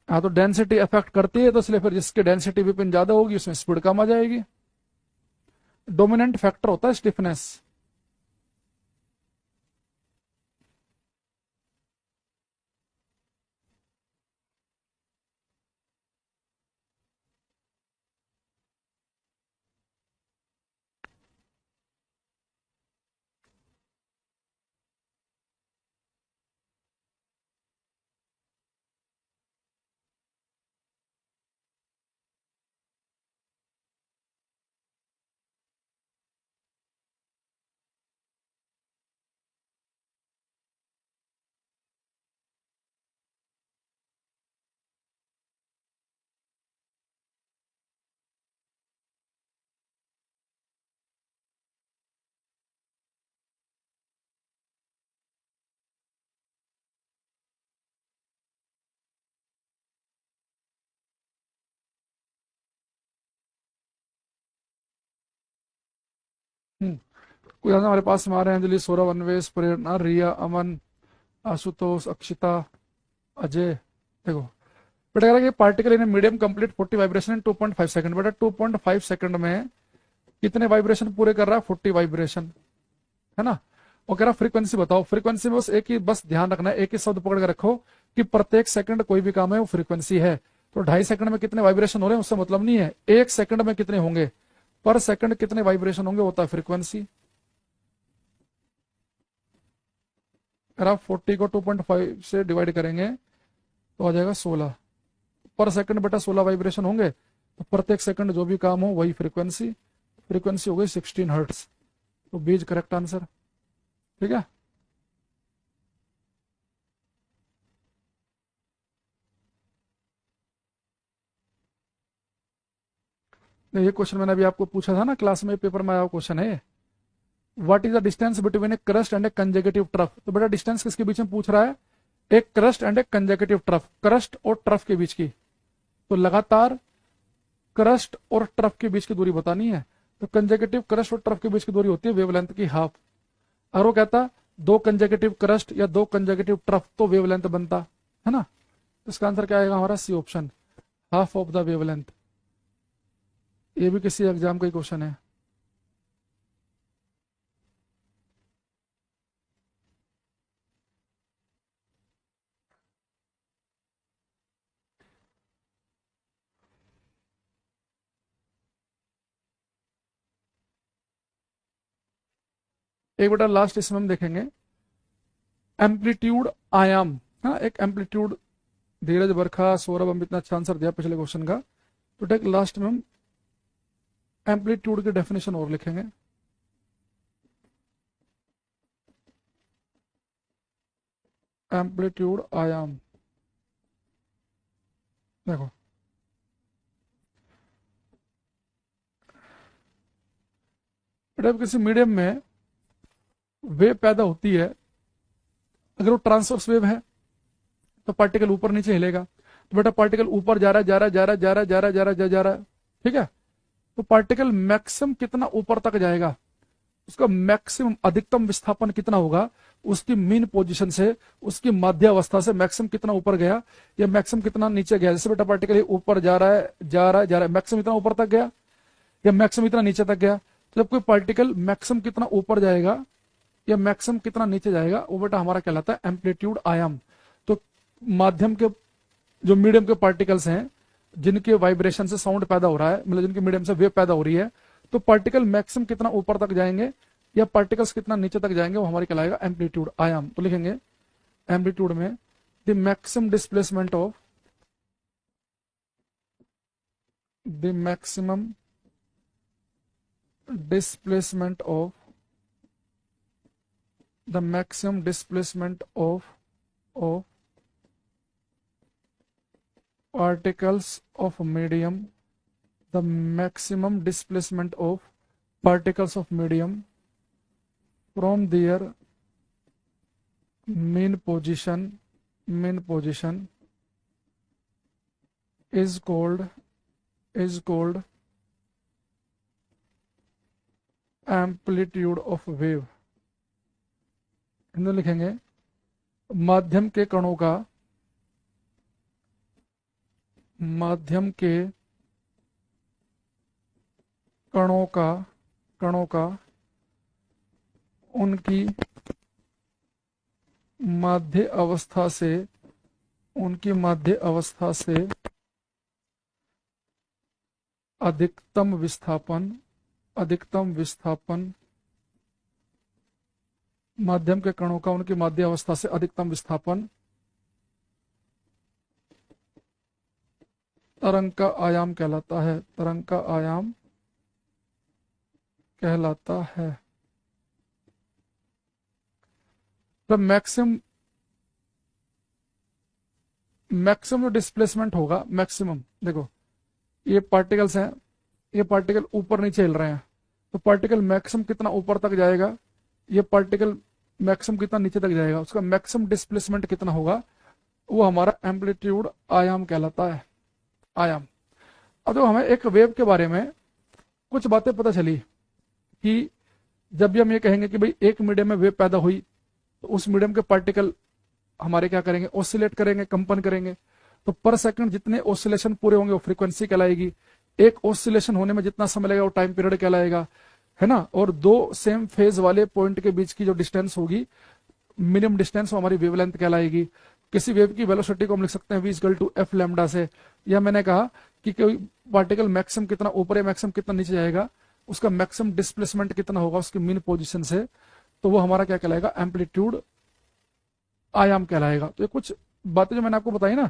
Speaker 1: हाँ तो डेंसिटी अफेक्ट करती है, तो इसलिए फिर जिसकी डेंसिटी विपिन ज्यादा होगी उसमें स्पीड कम आ जाएगी। डोमिनेंट फैक्टर होता है स्टिफनेस। हम्म, कोई हमारे पास में आ रहे हैं, अंजलि, सौरभ, अन्वेष, प्रेरणा, रिया, अमन, आशुतोष, अक्षिता, अजय। देखो बेटा कह रहा है कि particle in medium complete 40 vibration in 2.5 second. बेटा 2.5 सेकंड में कितने वाइब्रेशन पूरे कर रहा है? 40 वाइब्रेशन, है ना। वो कह रहा फ्रीक्वेंसी बताओ। फ्रीक्वेंसी में बस एक ही, बस ध्यान रखना है, एक ही शब्द पकड़ के रखो कि प्रत्येक सेकंड कोई भी काम है वो फ्रीक्वेंसी है। तो 2.5 सेकंड में कितने वाइब्रेशन हो रहे हैं उससे मतलब नहीं है, 1 सेकंड में कितने होंगे, पर सेकंड कितने वाइब्रेशन होंगे होता है फ्रीक्वेंसी। अगर आप 40 को 2.5 से डिवाइड करेंगे तो आ जाएगा 16 पर सेकंड। बेटा 16 वाइब्रेशन होंगे, तो प्रत्येक सेकंड जो भी काम हो वही फ्रीक्वेंसी। फ्रीक्वेंसी हो गई 16 हर्ट्स। तो बीज करेक्ट आंसर। ठीक है, ये क्वेश्चन मैंने अभी आपको पूछा था ना क्लास में, पेपर में आया क्वेश्चन है। What is the distance between A crust and A consecutive trough. तो बेटा डिस्टेंस किसके बीच में पूछ रहा है? एक crust and A consecutive trough, crust और ट्रफ के बीच की। तो लगातार क्रस्ट और ट्रफ के बीच की दूरी बतानी है। तो कंजेकेटिव क्रस्ट और ट्रफ के बीच की दूरी होती है वेवलेंथ की हाफ। और वो कहता दो कंजेकेटिव क्रस्ट या दो कंजेकेटिव ट्रफ तो वेवलेंथ बनता, है ना। तो इसका आंसर क्या आएगा हमारा? C option, half of the wavelength. ये भी किसी एग्जाम का ही क्वेश्चन है। एक बेटा लास्ट इसमें हम देखेंगे एम्पलीट्यूड आयाम। हाँ, एक एम्पलीट्यूड, धीरज, बरखा, सौरभ, हम इतना अच्छा आंसर दिया पिछले क्वेश्चन का। तो टेक लास्ट में हम एम्पलीट्यूड की डेफिनेशन और लिखेंगे। एम्पलीट्यूड आयाम। देखो बेटा किसी मीडियम में वेव पैदा होती है, अगर वो ट्रांसवर्स वेव है तो पार्टिकल ऊपर नीचे हिलेगा। तो बेटा पार्टिकल ऊपर जा रहा है, जा रहा है, जा रहा है, जा रहा है, जा रहा है, जा रहा है, जा रहा है, ठीक है। तो पार्टिकल मैक्सिमम कितना ऊपर तक जाएगा, उसका मैक्सिमम अधिकतम विस्थापन कितना होगा, उसकी मीन पोजीशन से, उसकी मध्यावस्था से मैक्सिमम कितना ऊपर गया या मैक्सिमम कितना नीचे गया। जैसे बेटा पार्टिकल ऊपर जा रहा है, जा रहा है, जा रहा है, मैक्सिमम इतना ऊपर तक गया या मैक्सिमम इतना नीचे तक गया। तो जब कोई पार्टिकल मैक्सिमम कितना ऊपर जाएगा या मैक्सिमम कितना नीचे जाएगा, वो बेटा हमारा कहलाता है एम्पलीट्यूड आयाम। तो माध्यम के जो मीडियम के पार्टिकल्स हैं, जिनके वाइब्रेशन से साउंड पैदा हो रहा है, मतलब जिनके मीडियम से वेव पैदा हो रही है, तो पार्टिकल मैक्सिमम कितना ऊपर तक जाएंगे या पार्टिकल्स कितना नीचे तक जाएंगे, वो हमारे कहलाएगा एम्पलीट्यूड आयाम। तो लिखेंगे एम्पलीट्यूड में the maximum displacement of the maximum displacement of the maximum displacement of particles of medium, the maximum displacement of particles of medium from their mean position is called amplitude of wave। Hindu लिखेंगे माध्यम के कणों का उनकी मध्य अवस्था से अधिकतम विस्थापन माध्यम के कणों का उनकी माध्य अवस्था से अधिकतम विस्थापन तरंग का आयाम कहलाता है। तरंग का आयाम कहलाता है। तो मैक्सिमम जो डिस्प्लेसमेंट होगा, मैक्सिमम देखो ये पार्टिकल्स हैं, ये पार्टिकल ऊपर नीचे हिल रहे हैं, तो पार्टिकल मैक्सिमम कितना ऊपर तक जाएगा, ये पार्टिकल मैक्सिमम कितना नीचे तक जाएगा, उसका मैक्सिमम डिस्प्लेसमेंट कितना होगा, वो हमारा एम्पलीट्यूड आयाम कहलाता है। आयाम। अब तो हमें एक वेव के बारे में कुछ बातें पता चली कि जब भी हम ये कहेंगे कि भाई एक मीडियम में वेव पैदा हुई, तो उस मीडियम के पार्टिकल हमारे क्या करेंगे, ऑसिलेट करेंगे, कंपन करेंगे। तो पर सेकंड जितने ऑसिलेशन पूरे होंगे वो फ्रीक्वेंसी कहलाएगी। एक ऑसिलेशन होने में जितना समय लगेगा वो टाइम पीरियड कहलाएगा, है ना। और दो सेम फेज वाले पॉइंट के बीच की जो डिस्टेंस होगी, मिनिमम डिस्टेंस, वो हमारी वेवलेंथ कहलाएगी। किसी वेव की वेलोसिटी को हम लिख सकते हैं v equal to f lambda से। या मैंने कहा कि कोई पार्टिकल मैक्सिमम कितना ऊपर है, मैक्सिमम कितना नीचे जाएगा, उसका मैक्सिमम डिस्प्लेसमेंट कितना होगा उसकी मीन पोजीशन से, तो वो हमारा क्या कहलाएगा, एम्पलीट्यूड आयाम कहलाएगा। तो ये कुछ बातें जो मैंने आपको बताई ना,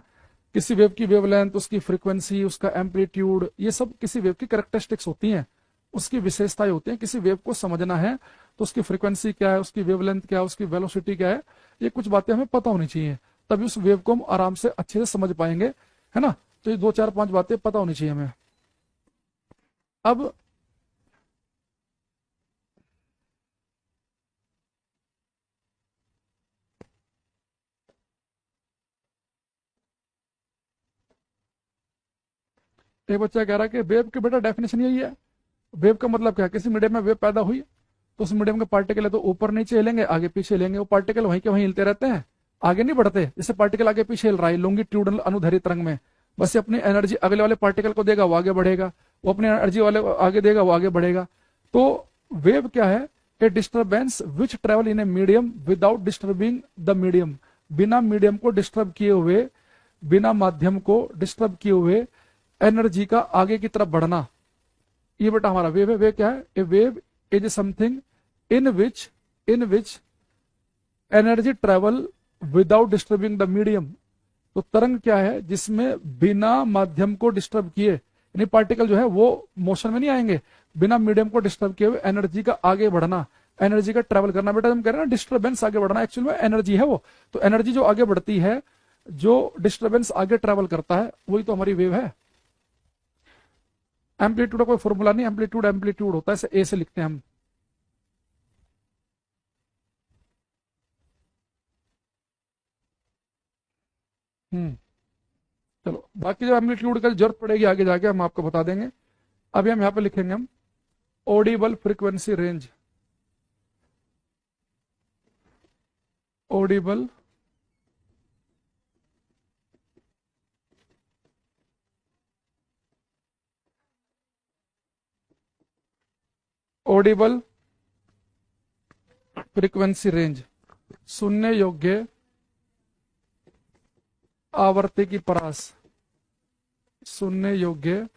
Speaker 1: किसी वेव की वेवलेंथ, उसकी फ्रीक्वेंसी, उसका एम्पलीट्यूड, ये सब किसी वेव की कैरेक्टरिस्टिक्स होती हैं, उसकी विशेषताएं होती हैं। किसी वेव को समझना है तो उसकी फ्रीक्वेंसी क्या है, उसकी वेवलेंथ क्या है, उसकी वेलोसिटी क्या है, ये कुछ बातें हमें पता होनी चाहिए, तभी उस वेव को हम आराम से अच्छे से समझ पाएंगे, है ना। तो ये 2 4 5 बातें पता होनी चाहिए हमें। अब एक बच्चा कह रहा है कि वेव की बेटा डेफिनेशन यही है। वेव का मतलब क्या है, किसी मीडियम में वेव पैदा हुई तो उस मीडियम के पार्टिकल है तो ऊपर नीचे हिलेंगे, आगे पीछे हिलेंगे, वो पार्टिकल वहीं के वहीं हिलते रहते हैं, आगे नहीं बढ़ते। जैसे पार्टिकल आगे पीछे हिल रहा है लॉन्गिट्यूडनल अनुदैर्ध्य तरंग में, बस अपनी एनर्जी अगले वाले पार्टिकल को देगा, वो आगे बढ़ेगा, वो अपनी एनर्जी वाले आगे देगा, वो आगे बढ़ेगा। तो वेव क्या है, ए disturbance which travel in a medium without disturbing the medium, बिना मीडियम को डिस्टर्ब किए हुए, बिना माध्यम को डिस्टर्ब किए हुए एनर्जी का आगे की तरफ बढ़ना, ये बेटा हमारा वेव है। वेव क्या है, a wave is something in which energy travel without disturbing the medium. तो तरंग क्या है, जिसमें बिना माध्यम को डिस्टर्ब किए, यानी पार्टिकल जो है वो मोशन में नहीं आएंगे, बिना मीडियम को डिस्टर्ब किए हुए एनर्जी का आगे बढ़ना, एनर्जी का ट्रेवल करना। बेटा हम कह रहे हैं ना डिस्टर्बेंस आगे बढ़ना, एक्चुअल में एनर्जी है वो। तो एनर्जी जो आगे बढ़ती है, जो डिस्टर्बेंस आगे ट्रेवल करता है, वही तो हमारी वेव है। एम्पलीट्यूड का कोई फॉर्मूला नहीं, एम्पलीट्यूड एम्पलीट्यूड होता है, इसे ए से लिखते हैं हम। हम्म चलो, बाकी जो एम्पलीट्यूड का जरूरत पड़ेगी आगे जाके हम आपको बता देंगे। अभी हम यहाँ पे लिखेंगे हम Audible frequency range. Audible Audible frequency range, सुनने योग्य आवर्ती की परास, सुनने योग्य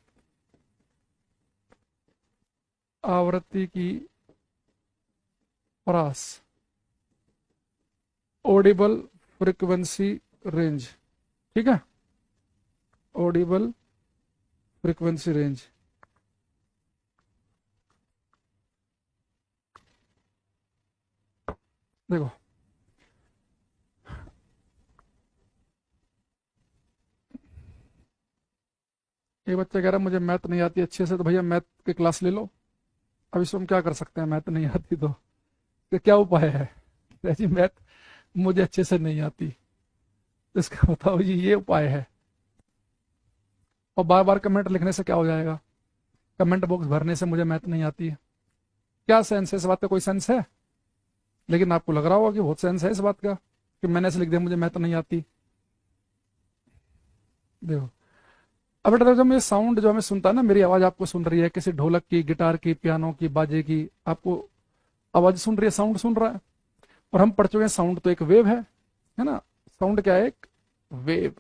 Speaker 1: आवृत्ति की परास, ऑडिबल फ्रीक्वेंसी रेंज। ठीक है, ऑडिबल फ्रीक्वेंसी रेंज। देखो ये बच्चा कह रहा है मुझे मैथ नहीं आती अच्छे से, तो भैया मैथ की क्लास ले लो। अब इसमें हम क्या कर सकते हैं, मैथ नहीं आती तो क्या उपाय है? जी मैथ मुझे अच्छे से नहीं आती, तो इसका बताओ जी, ये उपाय है। और बार बार कमेंट लिखने से क्या हो जाएगा? कमेंट बॉक्स भरने से मुझे मैथ नहीं आती है, क्या सेंस है इस बात का? कोई सेंस है? लेकिन आपको लग रहा होगा कि बहुत सेंस है इस बात का कि मैंने ऐसे लिख दिया मुझे मैथ नहीं आती। देखो अब बेटा जब ये साउंड जो हमें सुनता है ना, मेरी आवाज आपको सुन रही है, किसी ढोलक की, गिटार की, पियानो की, बाजे की, आपको आवाज सुन रही है, साउंड सुन रहा है। और हम पढ़ चुके हैं साउंड तो एक वेव है ना? साउंड क्या है? एक वेव,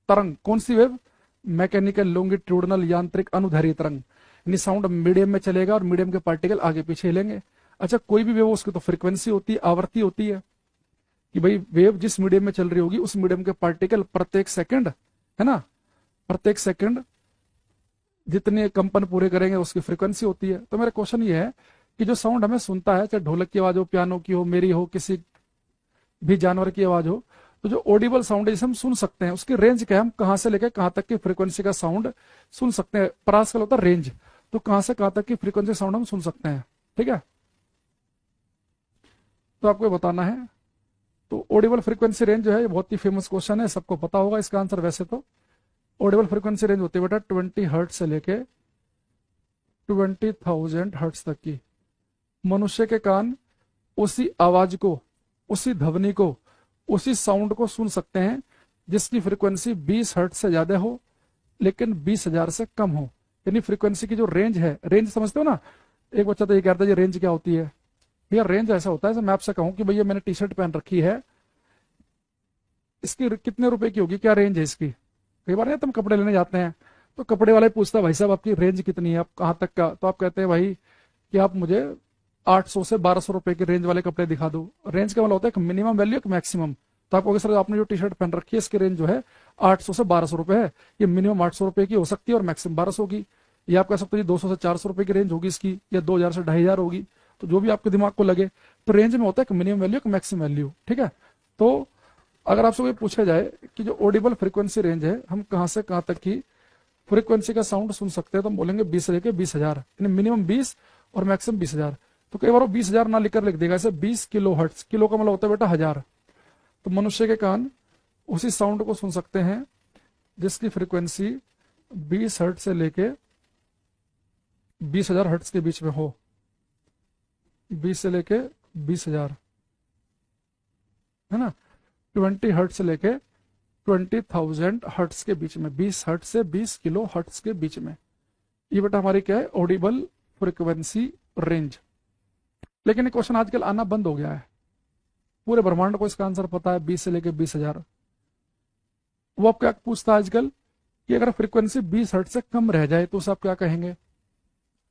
Speaker 1: तरंग। कौन सी वेव? मैकेनिकल लॉन्गिट्यूडनल, यांत्रिक अनुदैर्घ्य तरंग। यानी साउंड मीडियम में चलेगा और मीडियम के पार्टिकल आगे पीछे हिलेंगे। अच्छा, कोई भी वेव उसकी तो फ्रीक्वेंसी होती है, आवृत्ति होती है, कि भाई वेव जिस मीडियम में चल रही होगी उस मीडियम के पार्टिकल प्रत्येक सेकंड, है ना, प्रत्येक सेकंड जितने कंपन पूरे करेंगे उसकी फ्रीक्वेंसी होती है। तो मेरा क्वेश्चन ये है कि जो साउंड हमें सुनता है, चाहे ढोलक की आवाज हो, पियानो की हो, मेरी हो, किसी भी जानवर की आवाज हो, तो जो ऑडिबल साउंड है जिसे हम सुन सकते हैं, उसकी रेंज क्या है? हम कहां से लेकर कहां तक की फ्रीक्वेंसी का साउंड सुन सकते हैं? परास का होता है रेंज, तो कहां से कहां तक की फ्रीक्वेंसी साउंड हम सुन सकते हैं। ठीक है, तो आपको बताना है। तो ऑडिबल फ्रीक्वेंसी रेंज जो है, ये बहुत ही फेमस क्वेश्चन है, सबको पता होगा इसका आंसर। वैसे तो ऑडिबल फ्रीक्वेंसी रेंज होती है बेटा 20 हर्ट्ज से लेके 20,000 हर्ट्ज तक की। मनुष्य के कान उसी आवाज को, उसी ध्वनि को, उसी साउंड को सुन सकते हैं जिसकी फ्रीक्वेंसी 20 हर्ट्ज से ज्यादा हो लेकिन 20,000 से कम हो। यानी फ्रीक्वेंसी की जो रेंज है, रेंज समझते हो ना? एक बच्चा तो ये कहता है ये रेंज क्या होती है? भैया रेंज ऐसा होता है, मैं आपसे कहूं कि भैया मैंने टी शर्ट पहन रखी है, इसकी कितने रुपए की होगी, क्या रेंज है इसकी? कई बार नहीं तुम कपड़े लेने जाते हैं तो कपड़े वाले पूछता है भाई साहब आपकी रेंज कितनी है, आप कहाँ तक का? तो आप कहते हैं भाई कि आप मुझे 800 से 1200 रुपए के रेंज वाले कपड़े दिखा दो। रेंज का मतलब होता है मिनिमम वैल्यू, एक मैक्सिमम। तो आपको सर आपने जो टी शर्ट पहन रखी है इसकी रेंज जो है 800 से 1200 रुपए है, ये मिनिमम 800 रुपए की हो सकती है और मैक्सिमम 1200 की। या आप कह सकते हो 200 से 400 रुपए की रेंज होगी इसकी, या 2000 से 2500 होगी। तो जो भी आपके दिमाग को लगे, तो रेंज में होता है मिनिमम वैल्यू, एक मैक्सिमम वैल्यू। ठीक है, तो अगर आपसे कोई पूछा जाए कि जो ऑडिबल फ्रीक्वेंसी रेंज है, हम कहां से कहां तक की फ्रीक्वेंसी का साउंड सुन सकते हैं, तो हम बोलेंगे 20 से लेके 20,000, यानी मिनिमम 20 और मैक्सिमम 20,000। तो कई बार वो 20,000 ना लिखकर लिख देगा ऐसे 20 किलो हर्ट्ज। किलो का मतलब होता है बेटा 1000। तो मनुष्य के कान उसी साउंड को सुन सकते हैं जिसकी फ्रीक्वेंसी 20 हर्ट्ज से लेके 20,000 हर्ट्ज के बीच में हो। 20 से लेके 20,000, है ना? 20 हर्ट्ज से लेके 20,000 हर्ट्ज के बीच में, 20 हर्ट्ज से 20 किलो हर्ट्ज के बीच में। ये बेटा हमारी क्या है? Audible frequency range. लेकिन ये क्वेश्चन आजकल आना बंद हो गया है, पूरे ब्रह्मांड को इसका आंसर पता है 20 से लेके 20,000। वो आप क्या पूछता है आजकल कि अगर फ्रीक्वेंसी 20 हर्ट्ज से कम रह जाए तो उसे आप क्या कहेंगे?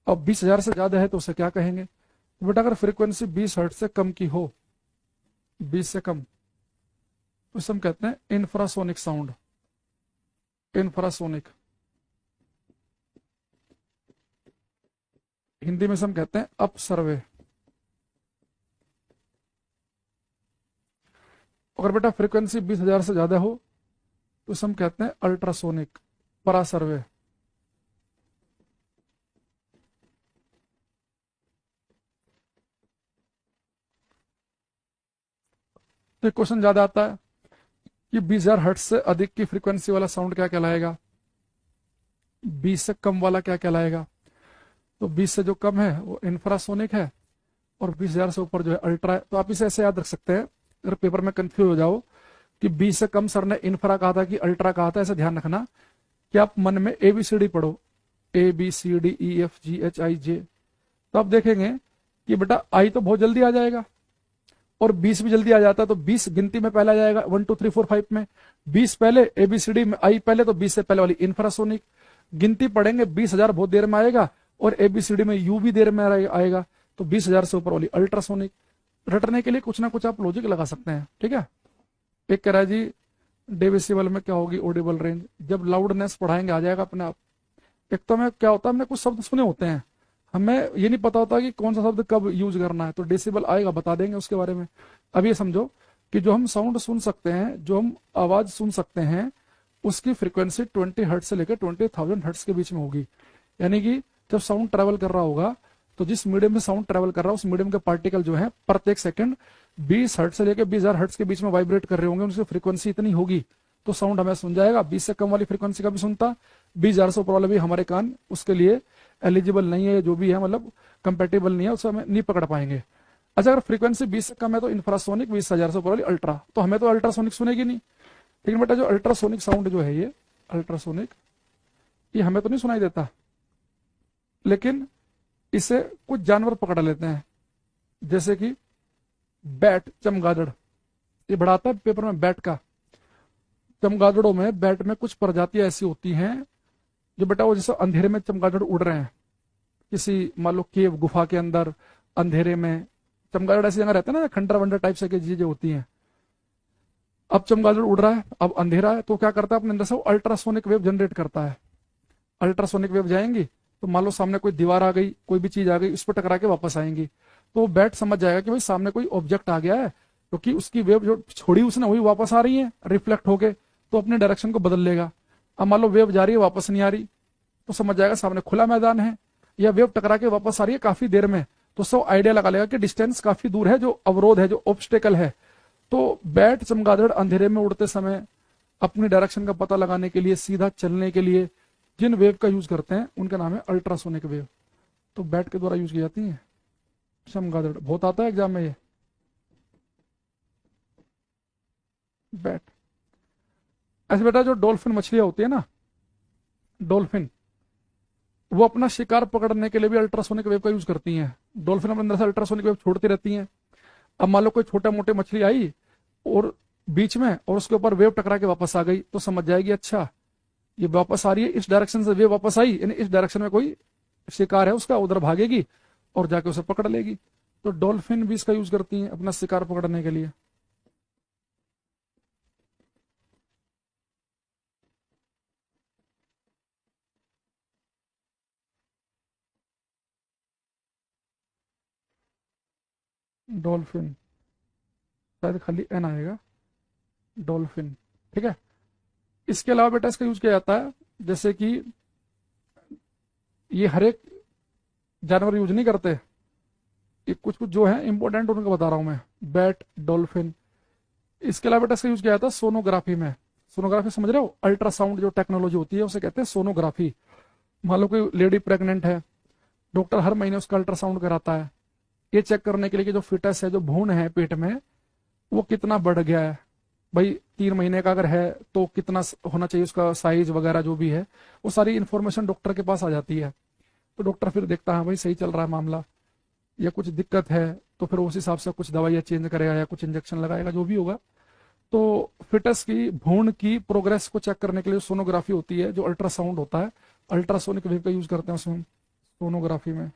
Speaker 1: अब 20,000 से ज्यादा है तो उसे क्या कहेंगे? तो बेटा अगर फ्रीक्वेंसी 20 हर्ट्ज से कम की हो, 20 से कम, तो इसे हम कहते हैं इंफ्रासोनिक साउंड। इंफ्रासोनिक, हिंदी में से हम कहते हैं अपसर्वे। अगर बेटा फ्रीक्वेंसी 20,000 से ज्यादा हो तो इसे हम कहते हैं अल्ट्रासोनिक परा सर्वे। तो क्वेश्चन ज्यादा आता है कि 20,000 हर्ट्ज से अधिक की फ्रीक्वेंसी वाला साउंड क्या कहलाएगा, 20 से कम वाला क्या कहलाएगा। तो 20 से जो कम है वो इंफ्रासोनिक है और 20,000 से ऊपर जो है अल्ट्रा है। तो आप इसे ऐसे याद रख सकते हैं, अगर पेपर में कंफ्यूज हो जाओ कि 20 से कम सर ने इंफ्रा कहा था कि अल्ट्रा कहा था, ऐसे ध्यान रखना कि आप मन में ABCD पढ़ो, ABCDEFGHIJ। तो आप देखेंगे कि बेटा आई तो बहुत जल्दी आ जाएगा और 20 भी जल्दी आ जाता है। तो 20 गिनती में पहले आ जाएगा 1 2 3 4 5 में, 20 पहले ABCD में आई पहले, तो 20 से पहले वाली इंफ्रासोनिक। गिनती पढ़ेंगे 20,000 बहुत देर में आएगा और ABCD में U भी देर में आएगा, तो 20,000 से ऊपर वाली अल्ट्रासोनिक। रटने के लिए कुछ ना कुछ आप लॉजिक लगा सकते हैं, ठीक है। एक कह रहा है जी डेसिबल में क्या होगी ऑडिबल रेंज, जब लाउडनेस पढ़ाएंगे आ जाएगा अपने आप। एक तो हमें क्या होता है, हमने कुछ शब्द सुने होते हैं, हमें ये नहीं पता होता कि कौन सा शब्द कब यूज करना है, तो डेसिबल आएगा बता देंगे उसके बारे में। अब ये समझो कि जो हम साउंड सुन सकते हैं, जो हम आवाज सुन सकते हैं, उसकी फ्रीक्वेंसी 20 हर्ट्ज से लेकर 20,000 हर्ट्ज के बीच में होगी। यानी कि जब साउंड ट्रेवल कर रहा होगा तो जिस मीडियम में साउंड ट्रेवल कर रहा है उस मीडियम के पार्टिकल जो है प्रत्येक सेकंड 20 हर्ट्ज से लेकर 20,000 हर्ट्ज के बीच में वाइब्रेट कर रहे होंगे, उनकी फ्रीक्वेंसी इतनी होगी तो साउंड हमें सुन जाएगा। 20 से कम वाली फ्रीक्वेंसी का भी सुनता, 20,000 से ऊपर वाला भी हमारे कान उसके लिए एलिजिबल नहीं है, जो भी है मतलब कंपेटेबल नहीं है, उससे हमें नहीं पकड़ पाएंगे। अच्छा, अगर फ्रीक्वेंसी 20 से कम है तो इंफ्रासोनिक, 20,000 से ऊपर वाली अल्ट्रा, तो हमें तो अल्ट्रासोनिक सुनेगी नहीं। लेकिन बेटा जो अल्ट्रासोनिक साउंड जो है, ये अल्ट्रासोनिक, ये हमें तो नहीं सुनाई देता, लेकिन इसे कुछ जानवर पकड़ लेते हैं, जैसे कि बैट, चमगादड़। ये बढ़ाता है पेपर में बैट का। चमगादड़ों में, बैट में कुछ प्रजातियां ऐसी होती हैं जो बेटा वो जैसे अंधेरे में चमगादड़ उड़ रहे हैं, किसी मान लो केव गुफा के अंदर अंधेरे में चमगादड़ ऐसी जगह रहते हैं ना, खंडर वंडर टाइप से चीजें होती हैं। अब चमगादड़ उड़ रहा है, अब अंधेरा है, तो क्या करता है अपने अंदर से वो अल्ट्रासोनिक वेव जनरेट करता है। अल्ट्रासोनिक वेव जाएंगी तो मान लो सामने कोई दीवार आ गई, कोई भी चीज आ गई, उस पर टकरा के वापस आएंगी, तो वो बैट समझ जाएगा कि भाई सामने कोई ऑब्जेक्ट आ गया है, क्योंकि उसकी वेव जो छोड़ी उसने वही वापस आ रही है रिफ्लेक्ट होके, तो अपने डायरेक्शन को बदल लेगा। अब मान लो वेव जा रही है वापस नहीं आ रही, तो समझ जाएगा सामने खुला मैदान है, या वेव टकरा के वापस आ रही है काफी देर में, तो सब आइडिया लगा लेगा कि डिस्टेंस काफी दूर है, जो अवरोध है, जो ऑब्स्टेकल है। तो बैट चमगादड़ अंधेरे में उड़ते समय अपनी डायरेक्शन का पता लगाने के लिए, सीधा चलने के लिए जिन वेव का यूज करते हैं उनका नाम है अल्ट्रासोनिक वेव। तो बैट के द्वारा यूज की जाती है। चमगादड़ बहुत आता है एग्जाम में ये बैट। ऐसे बेटा जो डॉल्फिन मछलियां होती है ना, डॉल्फिन, वो अपना शिकार पकड़ने के लिए भी अल्ट्रासोनिक वेव का यूज करती हैं। डॉल्फिन अपने अंदर से अल्ट्रासोनिक वेव छोड़ती रहती हैं। अब मान लो कोई छोटे मोटे मछली आई और बीच में, और उसके ऊपर वेव टकरा के वापस आ गई, तो समझ जाएगी अच्छा ये वापस आ रही है, इस डायरेक्शन से वेव वापस आई, यानी इस डायरेक्शन में कोई शिकार है उसका, उधर भागेगी और जाके उसे पकड़ लेगी। तो डॉल्फिन भी इसका यूज करती हैं अपना शिकार पकड़ने के लिए। डॉल्फिन, शायद खाली एन आएगा, डॉल्फिन, ठीक है। इसके अलावा बेटा इसका यूज किया जाता है, जैसे कि ये हर एक जानवर यूज नहीं करते, ये कुछ कुछ जो है इंपॉर्टेंट उनको बता रहा हूं मैं, बैट, डॉल्फिन। इसके अलावा बेटा इसका यूज किया जाता है सोनोग्राफी में। सोनोग्राफी समझ रहे हो, अल्ट्रासाउंड जो टेक्नोलॉजी होती है उसे कहते हैं सोनोग्राफी। मान लो कोई लेडी प्रेग्नेंट है, डॉक्टर हर महीने उसका अल्ट्रासाउंड कराता है, ये चेक करने के लिए कि जो फिटस है, जो भ्रूण है पेट में, वो कितना बढ़ गया है। भाई 3 महीने का अगर है तो कितना होना चाहिए उसका साइज वगैरह जो भी है, वो सारी इंफॉर्मेशन डॉक्टर के पास आ जाती है। तो डॉक्टर फिर देखता है भाई सही चल रहा है मामला, या कुछ दिक्कत है, तो फिर उस हिसाब से कुछ दवाइयाँ चेंज करेगा या कुछ इंजेक्शन लगाएगा, जो भी होगा। तो फिटस की, भ्रूण की प्रोग्रेस को चेक करने के लिए सोनोग्राफी होती है, जो अल्ट्रासाउंड होता है, अल्ट्रासोनिक वेव का यूज करते हैं उसमें, सोनोग्राफी में।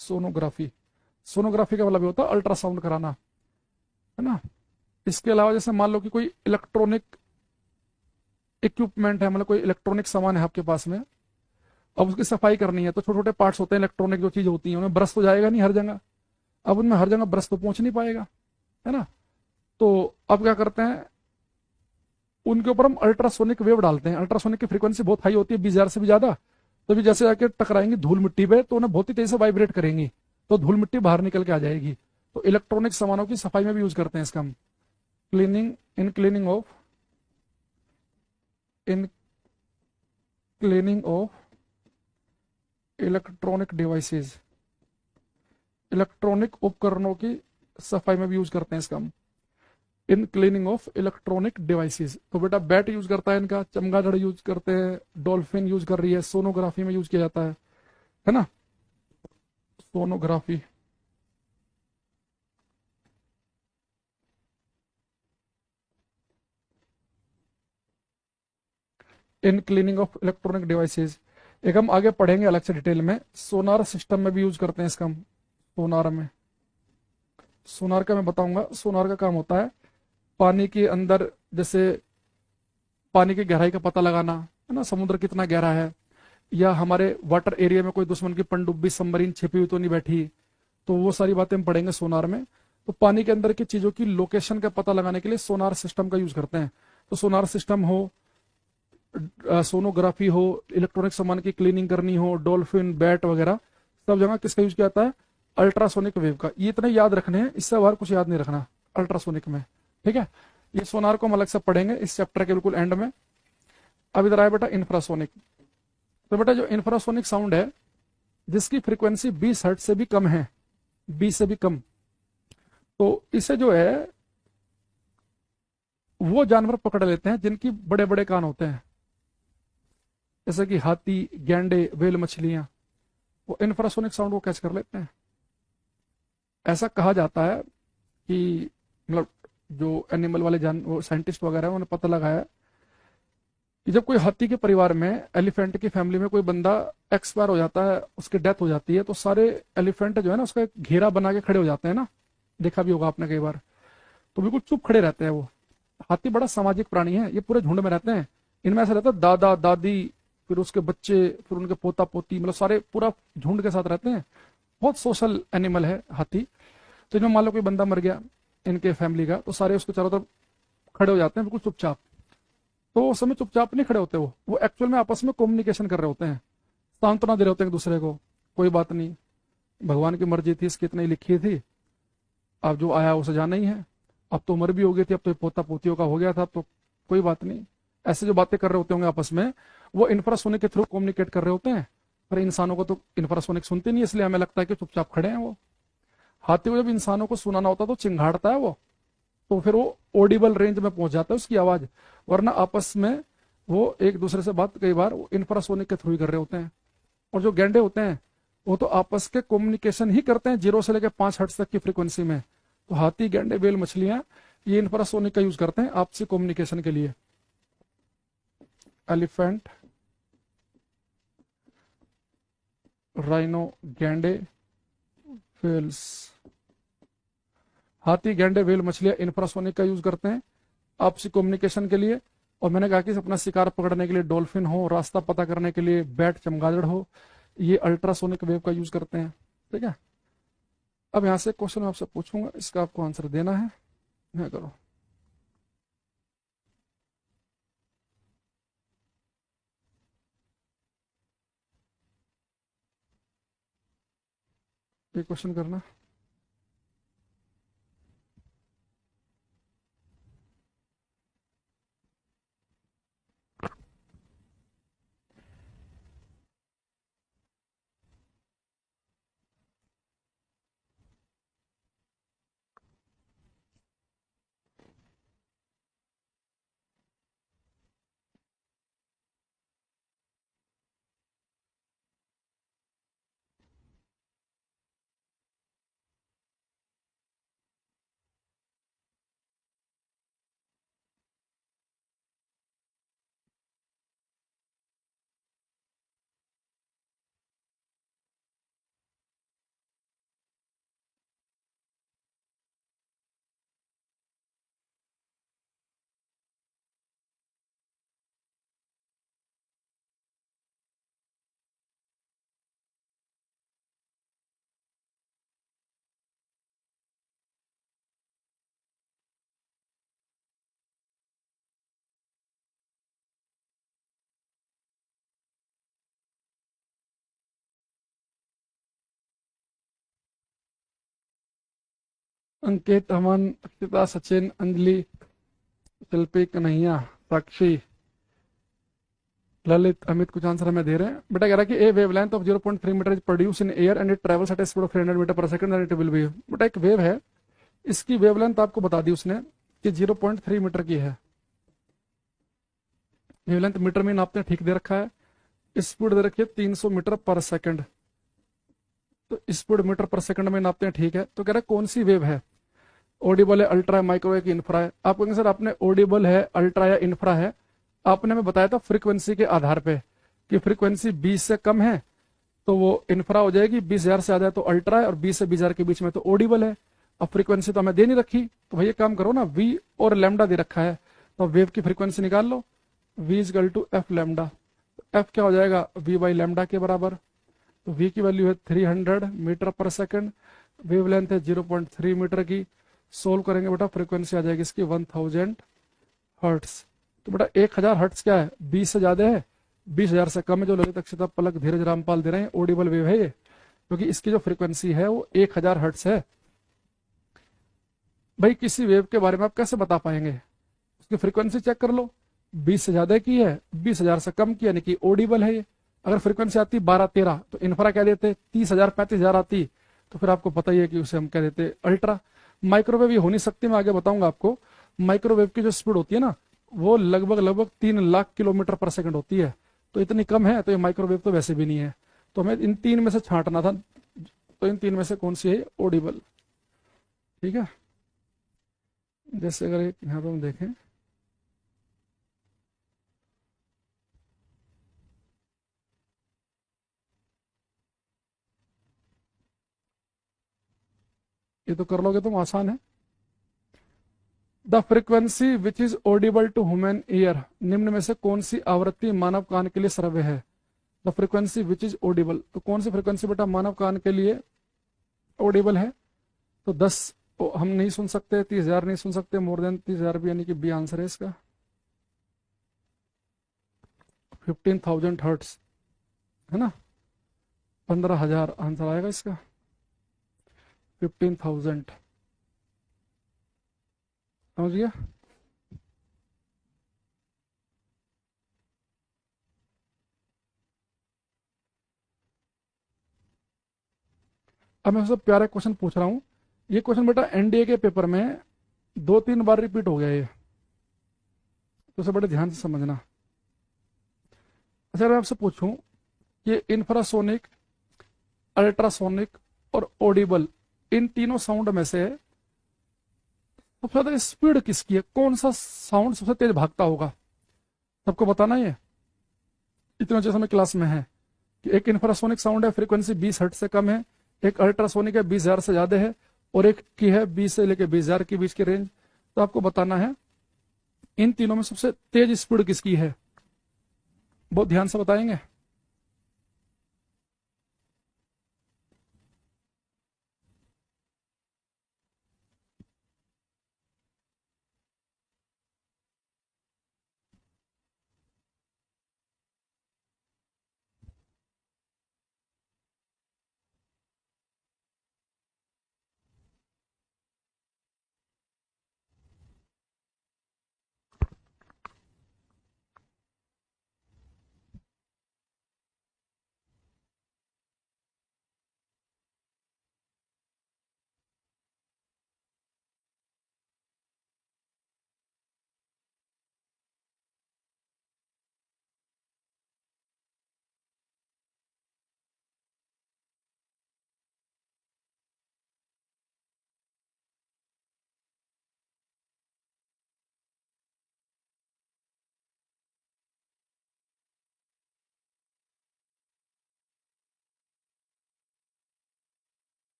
Speaker 1: सोनोग्राफी, सोनोग्राफी का मतलब होता है अल्ट्रासाउंड कराना, है ना। इसके अलावा जैसे मान लो कि कोई इलेक्ट्रॉनिक इक्विपमेंट है, मतलब कोई इलेक्ट्रॉनिक सामान है आपके पास में, अब उसकी सफाई करनी है, तो छोटे छोटे पार्ट्स होते हैं इलेक्ट्रॉनिक जो चीज होती है, उन्हें ब्रश तो जाएगा नहीं हर जगह। अब उनमें हर जगह ब्रश तो पहुंच नहीं पाएगा, है ना। तो अब क्या करते हैं, उनके ऊपर हम अल्ट्रासोनिक वेव डालते हैं। अल्ट्रासोनिक की फ्रीक्वेंसी बहुत हाई होती है, 20,000 से भी ज्यादा। तो भी जैसे जाके टकराएंगी धूल मिट्टी पे तो उन्हें बहुत ही तेजी से वाइब्रेट करेंगी, तो धूल मिट्टी बाहर निकल के आ जाएगी। तो इलेक्ट्रॉनिक सामानों की सफाई में भी यूज करते हैं इसका हम। Cleaning, in cleaning of, in cleaning of electronic devices, electronic उपकरणों की सफाई में भी यूज करते हैं इसका हम। इन क्लीनिंग ऑफ इलेक्ट्रॉनिक डिवाइसेस, तो बेटा बैट यूज करता है इनका, चमगादड़ यूज करते हैं, डॉल्फिन यूज कर रही है, सोनोग्राफी में यूज किया जाता है ना। Sonography, in cleaning of electronic devices. एक हम आगे पढ़ेंगे अलग से डिटेल में, सोनार सिस्टम में भी यूज करते हैं इसका हम। सोनार में, सोनार का मैं बताऊंगा। सोनार का काम होता है पानी के अंदर, जैसे पानी की गहराई का पता लगाना, है ना, समुद्र कितना गहरा है, या हमारे वाटर एरिया में कोई दुश्मन की पनडुब्बी सबमरीन छिपी हुई तो नहीं बैठी, तो वो सारी बातें हम पढ़ेंगे सोनार में। तो पानी के अंदर की चीजों की लोकेशन का पता लगाने के लिए सोनार सिस्टम का यूज करते हैं। तो सोनार सिस्टम हो, सोनोग्राफी हो, इलेक्ट्रॉनिक सामान की क्लीनिंग करनी हो, डॉल्फिन, बैट वगैरह, सब जगह किसका यूज किया जाता है, अल्ट्रासोनिक वेव का। ये इतने याद रखने हैं, इससे बाहर कुछ याद नहीं रखना अल्ट्रासोनिक में, ठीक है। ये सोनार को हम अलग से पढ़ेंगे इस चैप्टर के बिल्कुल एंड में। अब इधर आए बेटा इंफ्रासोनिक। तो बेटा जो इंफ्रासोनिक साउंड है, जिसकी फ्रीक्वेंसी 20 हर्ट्ज से भी कम है, 20 से भी कम, तो इसे जो है वो जानवर पकड़ लेते हैं जिनकी बड़े बड़े कान होते हैं, जैसे कि हाथी, गैंडे, वेल मछलियां, वो इंफ्रासोनिक साउंड को कैच कर लेते हैं। ऐसा कहा जाता है कि मतलब जो एनिमल वाले जान वो साइंटिस्ट वगैरह हैं, उन्होंने पता लगाया कि जब कोई हाथी के परिवार में, एलिफेंट की फैमिली में कोई बंदा एक्सपायर हो जाता है, उसकी डेथ हो जाती है, तो सारे एलिफेंट जो है ना उसका एक घेरा बना के खड़े हो जाते हैं ना, देखा भी होगा आपने कई बार। तो बिल्कुल चुप खड़े रहते हैं वो। हाथी बड़ा सामाजिक प्राणी है, ये पूरे झुंड में रहते हैं। इनमें ऐसा रहता है दादा दादी, फिर उसके बच्चे, फिर उनके पोता पोती, मतलब सारे पूरा झुंड के साथ रहते हैं। बहुत सोशल एनिमल है हाथी। तो इनमें मान लो कोई बंदा मर गया इनके फैमिली का, तो सारे उसके चारों तरफ खड़े हो जाते हैं बिल्कुल चुपचाप। तो उस समय चुपचाप नहीं खड़े होते, वो एक्चुअल में आपस में कम्युनिकेशन कर रहे होते हैं, सांत्वना दे रहे होते हैं एक दूसरे को। कोई बात नहीं, भगवान की मर्जी थी, इसकी इतनी लिखी थी, अब जो आया उसे जाना ही है। अब तो उम्र भी हो गई थी, अब तो पोता पोतियों का हो गया था, अब तो कोई बात नहीं। ऐसे जो बातें कर रहे होते होंगे आपस में, वो इंफ्रासोनिक के थ्रू कम्युनिकेट कर रहे होते हैं। पर इंसानों को तो इंफ्रासोनिक सुनते नहीं, इसलिए हमें लगता है कि चुपचाप खड़े हैं वो। हाथी को जब इंसानों को सुनाना होता है तो चिंघाड़ता है वो, तो फिर वो ऑडिबल रेंज में पहुंच जाता है उसकी आवाज। वरना आपस में वो एक दूसरे से बात कई बार इंफ्रासोनिक के थ्रू ही कर रहे होते हैं। और जो गैंडे होते हैं वो तो आपस के कम्युनिकेशन ही करते हैं 0 से लेकर 5 हर्ट्ज तक की फ्रीक्वेंसी में। तो हाथी, गैंडे, बेल, मछलियां ये इंफ्रासोनिक का यूज करते हैं आपसी कम्युनिकेशन के लिए। एलिफेंट, राइनो, गैंडे, वेल्स, हाथी, गैंडे, वेल, मछलियां इंफ्रासोनिक का यूज करते हैं आपसी कम्युनिकेशन के लिए। और मैंने कहा कि अपना शिकार पकड़ने के लिए डॉल्फिन हो, रास्ता पता करने के लिए बैट, चमगादड़ हो, ये अल्ट्रासोनिक वेव का यूज करते हैं, ठीक है। अब यहां से क्वेश्चन आपसे पूछूंगा, इसका आपको आंसर देना है, मैं करो। ये क्वेश्चन करना। अंकित, अमन, अक्षिता, सचिन, अंजलि, शिल्पी, कन्हैया, साक्षी, ललित, अमित कुछ आंसर हमें दे रहे हैं। बेटा कह रहा है कि a wavelength of 0.3 metre is produce in air and it travels at a speed of 300 metre per second and it will be. बेटा एक वेव है, इसकी वेवलेंथ आपको बता दी उसने कि 0.3 मीटर की है। वेवलेंथ मीटर में नापते हैं, ठीक दे रखा है। स्पीड दे रखी है 300 मीटर पर सेकंड, तो स्पीड मीटर पर सेकंड में नापते हैं, ठीक है। तो कह रहा है कौन सी वेव है, ऑडिबल है, अल्ट्रा है, माइक्रोवेव की इंफ्रा है। आप कहेंगे सर आपने ऑडिबल है, अल्ट्रा या इंफ्रा है, आपने हमें बताया था फ्रीक्वेंसी के आधार पे कि फ्रीक्वेंसी 20 से कम है तो वो इंफ्रा हो जाएगी, 20,000 से ज्यादा है तो अल्ट्रा है, और 20 से 20,000 के बीच में तो ऑडिबल है। अब फ्रीक्वेंसी तो हमें दे नहीं रखी, तो भैया काम करो ना, वी और लैम्डा दे रखा है, तो वेव की फ्रीक्वेंसी निकाल लो, v equal to f lambda. F क्या हो जाएगा, वी बाई लैम्डा के बराबर। तो v की वैल्यू है 300 metre per second, wave length है 0.3 मीटर की। सोल्व करेंगे बेटा, फ्रीक्वेंसी आ जाएगी इसकी 1000 हर्ट्स। तो बेटा 1000 हर्ट्स क्या है, 20 से ज्यादा है, 20,000 से कम है। जो ललित, अक्षिता, पलक, धीरज, रामपाल दे रहे हैं ऑडिबल वेव है ये, क्योंकि इसकी जो फ्रीक्वेंसी है वो 1000 हर्ट्स है। भाई किसी वेव के बारे में आप कैसे बता पाएंगे, उसकी फ्रीक्वेंसी चेक कर लो, 20 से ज्यादा की है, 20,000 से कम की, यानी कि ऑडिबल है ये। अगर फ्रीक्वेंसी आती 12-13 तो इन्फ्रा क्या देते, 30,000 35,000 आती तो फिर आपको पता ही है कि उसे हम क्या देते, अल्ट्रा। माइक्रोवेव ये हो नहीं सकती, मैं आगे बताऊंगा आपको। माइक्रोवेव की जो स्पीड होती है ना, वो लगभग लगभग 3 लाख किलोमीटर पर सेकंड होती है, तो इतनी कम है, तो ये माइक्रोवेव तो वैसे भी नहीं है। तो हमें इन तीन में से छांटना था, तो इन तीन में से कौन सी है ऑडिबल, ठीक है। जैसे अगर यहाँ पे हम देखें, ये तो कर लोगे तुम, आसान है। The frequency which is audible to human ear, निम्न में से कौन सी आवृत्ति मानव कान के लिए श्रव्य है। The frequency which is Audible, तो कौन सी फ्रीक्वेंसी बेटा मानव कान के लिए ऑडिबल है। तो 10 हम नहीं सुन सकते, 30,000 नहीं सुन सकते, मोर देन 30,000 भी, यानी कि बी आंसर है इसका। 15,000 हर्ट्स है ना, 15,000 आंसर आएगा इसका, 15,000। समझ गया। अब मैं सबसे प्यारा क्वेश्चन पूछ रहा हूँ। ये क्वेश्चन बेटा एनडीए के पेपर में 2-3 बार रिपीट हो गया ये, तो उसे बड़े ध्यान से समझना। अच्छा मैं आपसे पूछूं कि इंफ्रासोनिक, अल्ट्रासोनिक और ऑडिबल, इन तीनों साउंड में से सबसे ज्यादा स्पीड किसकी है, कौन सा साउंड सबसे तेज भागता होगा, सबको बताना है ये। इतना जैसे हमें क्लास में है कि एक इंफ्रासोनिक साउंड है, फ्रीक्वेंसी 20 हर्ट्ज से कम है, एक अल्ट्रासोनिक है 20,000 से ज्यादा है, और एक की है 20 से लेकर 20,000 के बीच की रेंज। तो आपको बताना है इन तीनों में सबसे तेज स्पीड किसकी है, बहुत ध्यान से बताएंगे।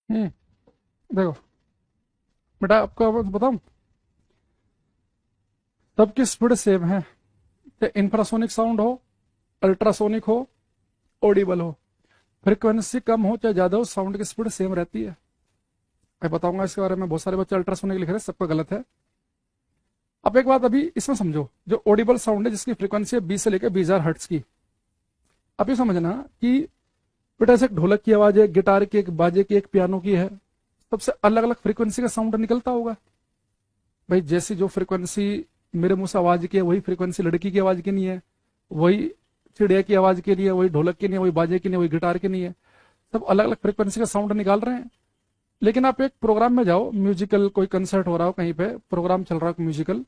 Speaker 1: देखो बेटा, आपको बताऊं, सबकी स्पीड सेम है, चाहे इंफ्रासोनिक साउंड हो, अल्ट्रासोनिक हो, ऑडिबल हो, फ्रीक्वेंसी कम हो चाहे ज्यादा हो, साउंड की स्पीड सेम रहती है। मैं बताऊंगा इसके बारे में, बहुत सारे बच्चे अल्ट्रासोनिक लिख रहे हैं, सबका गलत है। अब एक बात अभी इसमें समझो, जो ऑडिबल साउंड है जिसकी फ्रीक्वेंसी है 20 से लेकर 20,000 हर्ट्ज की, अब ये समझना कि बेटा ऐसे ढोलक की आवाज है, गिटार की, एक बाजे की, एक पियानो की है, सबसे अलग अलग फ्रीक्वेंसी का साउंड निकलता होगा। भाई जैसी जो फ्रीक्वेंसी मेरे मुंह से आवाज की है वही फ्रीक्वेंसी लड़की की आवाज की नहीं है, वही चिड़िया की आवाज के लिए, वही ढोलक की नहीं है, वही बाजे की नहीं, वही गिटार की नहीं है, सब अलग अलग फ्रीक्वेंसी का साउंड निकाल रहे हैं। लेकिन आप एक प्रोग्राम में जाओ, म्यूजिकल कोई कंसर्ट हो रहा हो, कहीं पे प्रोग्राम चल रहा हो म्यूजिकल,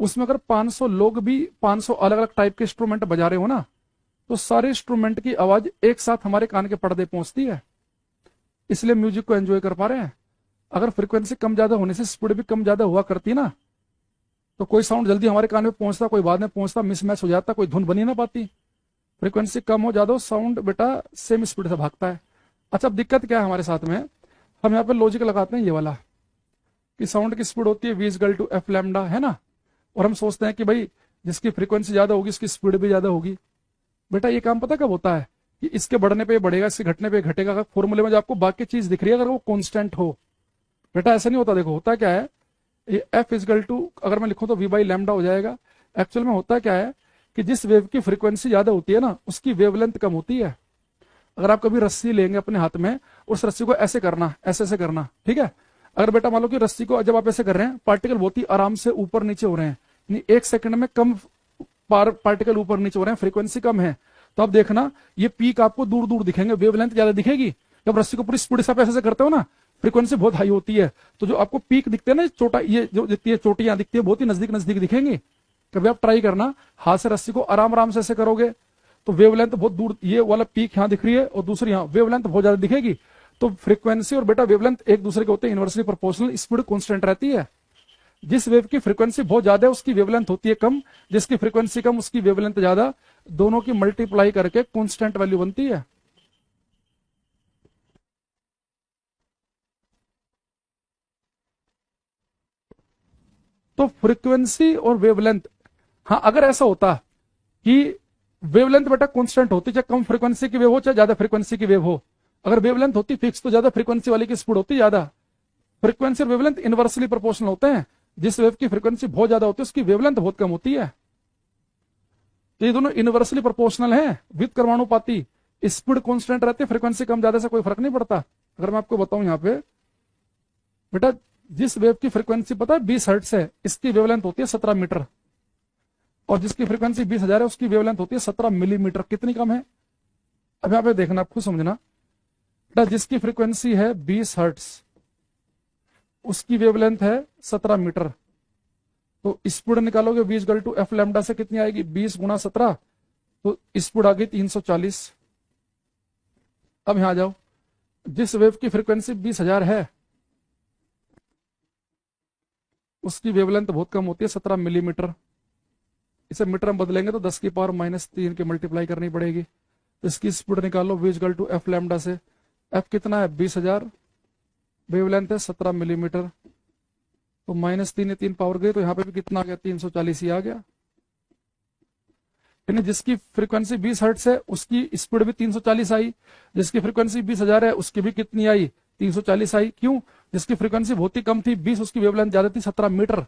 Speaker 1: उसमें अगर 500 लोग भी 500 अलग अलग टाइप के इंस्ट्रूमेंट बजा रहे हो ना, तो सारे इंस्ट्रूमेंट की आवाज एक साथ हमारे कान के पर्दे पहुंचती है, इसलिए म्यूजिक को एंजॉय कर पा रहे हैं। अगर फ्रीक्वेंसी कम ज्यादा होने से स्पीड भी कम ज्यादा हुआ करती ना, तो कोई साउंड जल्दी हमारे कान में पहुंचता, कोई बाद में पहुंचता, मिसमैच हो जाता, कोई धुन बनी ना पाती। फ्रीक्वेंसी कम हो ज्यादा हो, साउंड बेटा सेम स्पीड से भागता है। अच्छा, अब दिक्कत क्या है हमारे साथ में, हम यहाँ पे लॉजिक लगाते हैं ये वाला कि साउंड की स्पीड होती है v equal to f lambda, है ना, और हम सोचते हैं कि भाई जिसकी फ्रीक्वेंसी ज्यादा होगी उसकी स्पीड भी ज्यादा होगी। बेटा ये काम पता कब होता है कि इसके बढ़ने पे बढ़ेगा, इसके घटने पे घटेगा। अगर फॉर्मूले में जो आपको बाकी चीज दिख रही है अगर वो कांस्टेंट हो, बेटा ऐसा नहीं होता। देखो होता क्या है, ये एफ इजकल टू अगर मैं लिखूं तो वी बाई लैम्डा हो जाएगा। एक्चुअल में होता क्या है कि जिस वेव की फ्रीक्वेंसी ज्यादा होती है ना, उसकी वेवलेंथ कम होती है। अगर आप कभी रस्सी लेंगे अपने हाथ में, उस रस्सी को ऐसे करना, ऐसे ऐसे करना, ठीक है। अगर बेटा मान लो कि रस्सी को जब आप ऐसे कर रहे हैं, पार्टिकल बहुत ही आराम से ऊपर नीचे हो रहे हैं, यानी 1 सेकंड में कम पार्टिकल ऊपर नीचे हो रहे हैं, फ्रीक्वेंसी कम है, तो अब देखना ये पीक आपको दूर दूर दिखेंगे, वेवलेंथ ज्यादा दिखेगी। जब रस्सी को पूरी स्पीड से आप ऐसे करते हो ना, फ्रीक्वेंसी बहुत हाई होती है, तो जो आपको पीक दिखते हैं ना, चोटा ये जो दिखती है, चोटियां दिखती है, बहुत ही नजदीक नजदीक दिखेंगी। कभी आप ट्राई करना, हाथ से रस्सी को आराम आराम से ऐसे करोगे तो वेवलेंथ बहुत दूर, ये वाला पीक यहाँ दिख रही है और दूसरी यहाँ वेवलेंथ बहुत ज्यादा दिखेगी। तो फ्रीक्वेंसी और बेटा वेवलेंथ एक दूसरे के होते हैं इनवर्सली प्रोपोर्शनल, स्पीड कांस्टेंट रहती है। जिस वेव की फ्रीक्वेंसी बहुत ज्यादा है उसकी वेवलेंथ होती है कम, जिसकी फ्रीक्वेंसी कम उसकी वेवलेंथ ज्यादा, दोनों की मल्टीप्लाई करके कांस्टेंट वैल्यू बनती है। तो फ्रीक्वेंसी और वेवलेंथ, हाँ अगर ऐसा होता कि वेवलेंथ बेटा कांस्टेंट होती, चाहे कम फ्रीक्वेंसी की वेव हो चाहे ज्यादा फ्रीक्वेंसी की वेव हो, अगर वेवलेंथ होती फिक्स तो ज्यादा फ्रीक्वेंसी वाली की स्पीड होती ज्यादा। फ्रीक्वेंसी और वेवलेंथ इनवर्सली प्रोपोर्शनल होते हैं, जिस वेव की फ्रीक्वेंसी बहुत ज्यादा होती है उसकी वेवलेंथ बहुत कम होती है। तो ये दोनों इनवर्सली प्रोपोर्शनल हैं, विद परमाणुपाती, स्पीड कांस्टेंट रहती है, फ्रीक्वेंसी कम ज्यादा से कोई फर्क नहीं पड़ता। अगर मैं आपको बताऊं यहाँ पे बेटा, जिस वेव की फ्रीक्वेंसी पता है 20 हर्ट्ज है, इसकी वेवलेंथ होती है 17 मीटर, और जिसकी फ्रीक्वेंसी 20,000 है उसकी वेवलेंथ होती है 17 मिलीमीटर। कितनी कम है? अब यहाँ पे देखना, आप खुद समझना बेटा, जिसकी फ्रीक्वेंसी है 20 हर्ट्ज उसकी वेवलेंथ है 17 मीटर, तो स्पीड निकालोगे v equal to f lambda से कितनी आएगी, 20 गुणा 17, तो स्पीड आ गई 340। अब यहां जाओ, जिस वेव की फ्रीक्वेंसी 20,000 है उसकी वेवलेंथ बहुत कम होती है 17 मिलीमीटर। इसे मीटर में बदलेंगे तो 10 की पावर -3 की मल्टीप्लाई करनी पड़ेगी। तो इसकी स्पीड निकालो v equal to f lambda से, एफ कितना है 20,000, वेवलेंथ है 17 मिलीमीटर, तो -3 3 पावर गई, तो यहाँ पे भी कितना आ गया 340 ही आ गया। यानी जिसकी फ्रीक्वेंसी 20 हर्ट्ज है उसकी स्पीड भी 340 आई, जिसकी फ्रीक्वेंसी 20,000 है उसकी भी कितनी आई 340 आई। क्यों? जिसकी फ्रीक्वेंसी बहुत ही कम थी 20, उसकी वेवलेंथ ज्यादा थी 17 मीटर,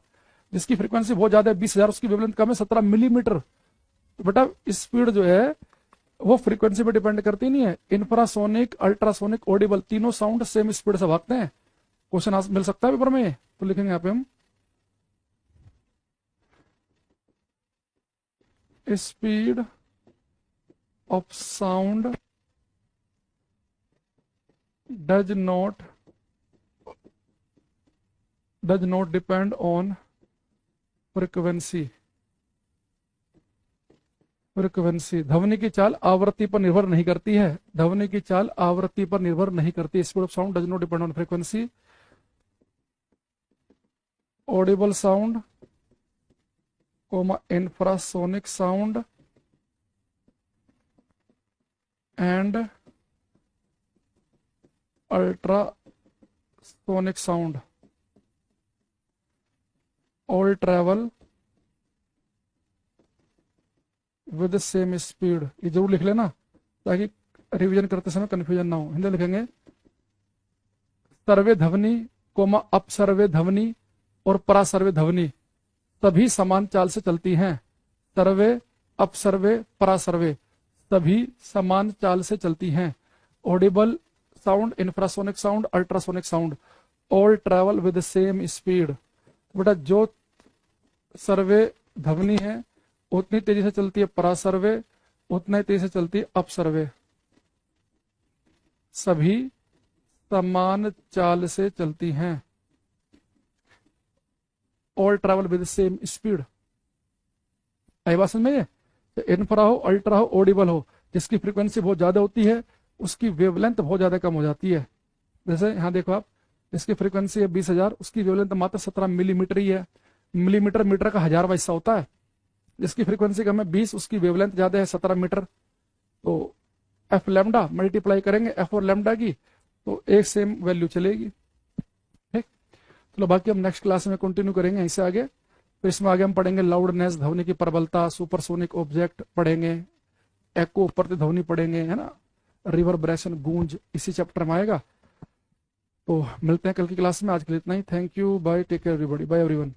Speaker 1: जिसकी फ्रीक्वेंसी बहुत ज्यादा है 20,000 उसकी वेवलेंथ कम है 17 मिलीमीटर। तो बेटा स्पीड जो है वो फ्रीक्वेंसी पे डिपेंड करती नहीं है। इंफ्रासोनिक, अल्ट्रासोनिक, ऑडिबल तीनों साउंड सेम स्पीड से भागते हैं। क्वेश्चन मिल सकता है पेपर में, तो लिखेंगे यहाँ पे हम speed of sound does not depend on frequency। ध्वनि की चाल आवृत्ति पर निर्भर नहीं करती है, ध्वनि की चाल आवृत्ति पर निर्भर नहीं करती। Speed of sound does not depend on frequency. Audible sound infrasonic sound and ultrasonic sound all travel with same speed, ये जरूर लिख लेना ताकि रिवीजन करते समय कंफ्यूजन ना हो। हिंदी लिखेंगे सर्वे ध्वनि कोमा अपसर्वे ध्वनि और परासर्वे ध्वनि सभी समान चाल से चलती हैं। सर्वे अपसर्वे परासर्वे सभी समान चाल से चलती हैं। Audible sound, infrasonic sound, ultrasonic sound all travel with same speed. बेटा जो सर्वे ध्वनि है उतनी तेजी से चलती है परासर्वे, उतना ही तेजी से चलती है अपसर्वे। सभी समान चाल से चलती हैं। All travel with same speed. आई बात समझ में? ये इंफ्रा हो, अल्ट्रा हो, ऑडिबल हो, जिसकी फ्रीक्वेंसी बहुत ज्यादा होती है उसकी वेवलेंथ बहुत ज्यादा कम हो जाती है। जैसे यहां देखो आप, इसकी फ्रीक्वेंसी है 20,000, उसकी वेवलेंथ मात्र 17 मिलीमीटर ही है। मिलीमीटर मीटर का 1000वां हिस्सा होता है। जिसकी फ्रीक्वेंसी कम है 20, उसकी वेवलेंथ ज्यादा है 17 मीटर। तो एफ लैम्डा मल्टीप्लाई करेंगे एफ और लैम्डा की तो एक सेम वैल्यू चलेगी। ठीक, चलो बाकी हम नेक्स्ट क्लास में कंटिन्यू करेंगे इससे आगे। तो इसमें आगे हम पढ़ेंगे लाउडनेस, ध्वनि की प्रबलता, सुपरसोनिक ऑब्जेक्ट पढ़ेंगे, एको प्रतिध्वनि पढ़ेंगे, है ना, रिवर्बरेशन गूंज, इसी चैप्टर में आएगा। तो मिलते हैं कल की क्लास में। आज के लिए इतना ही। Thank you, bye, take care everybody, bye everyone.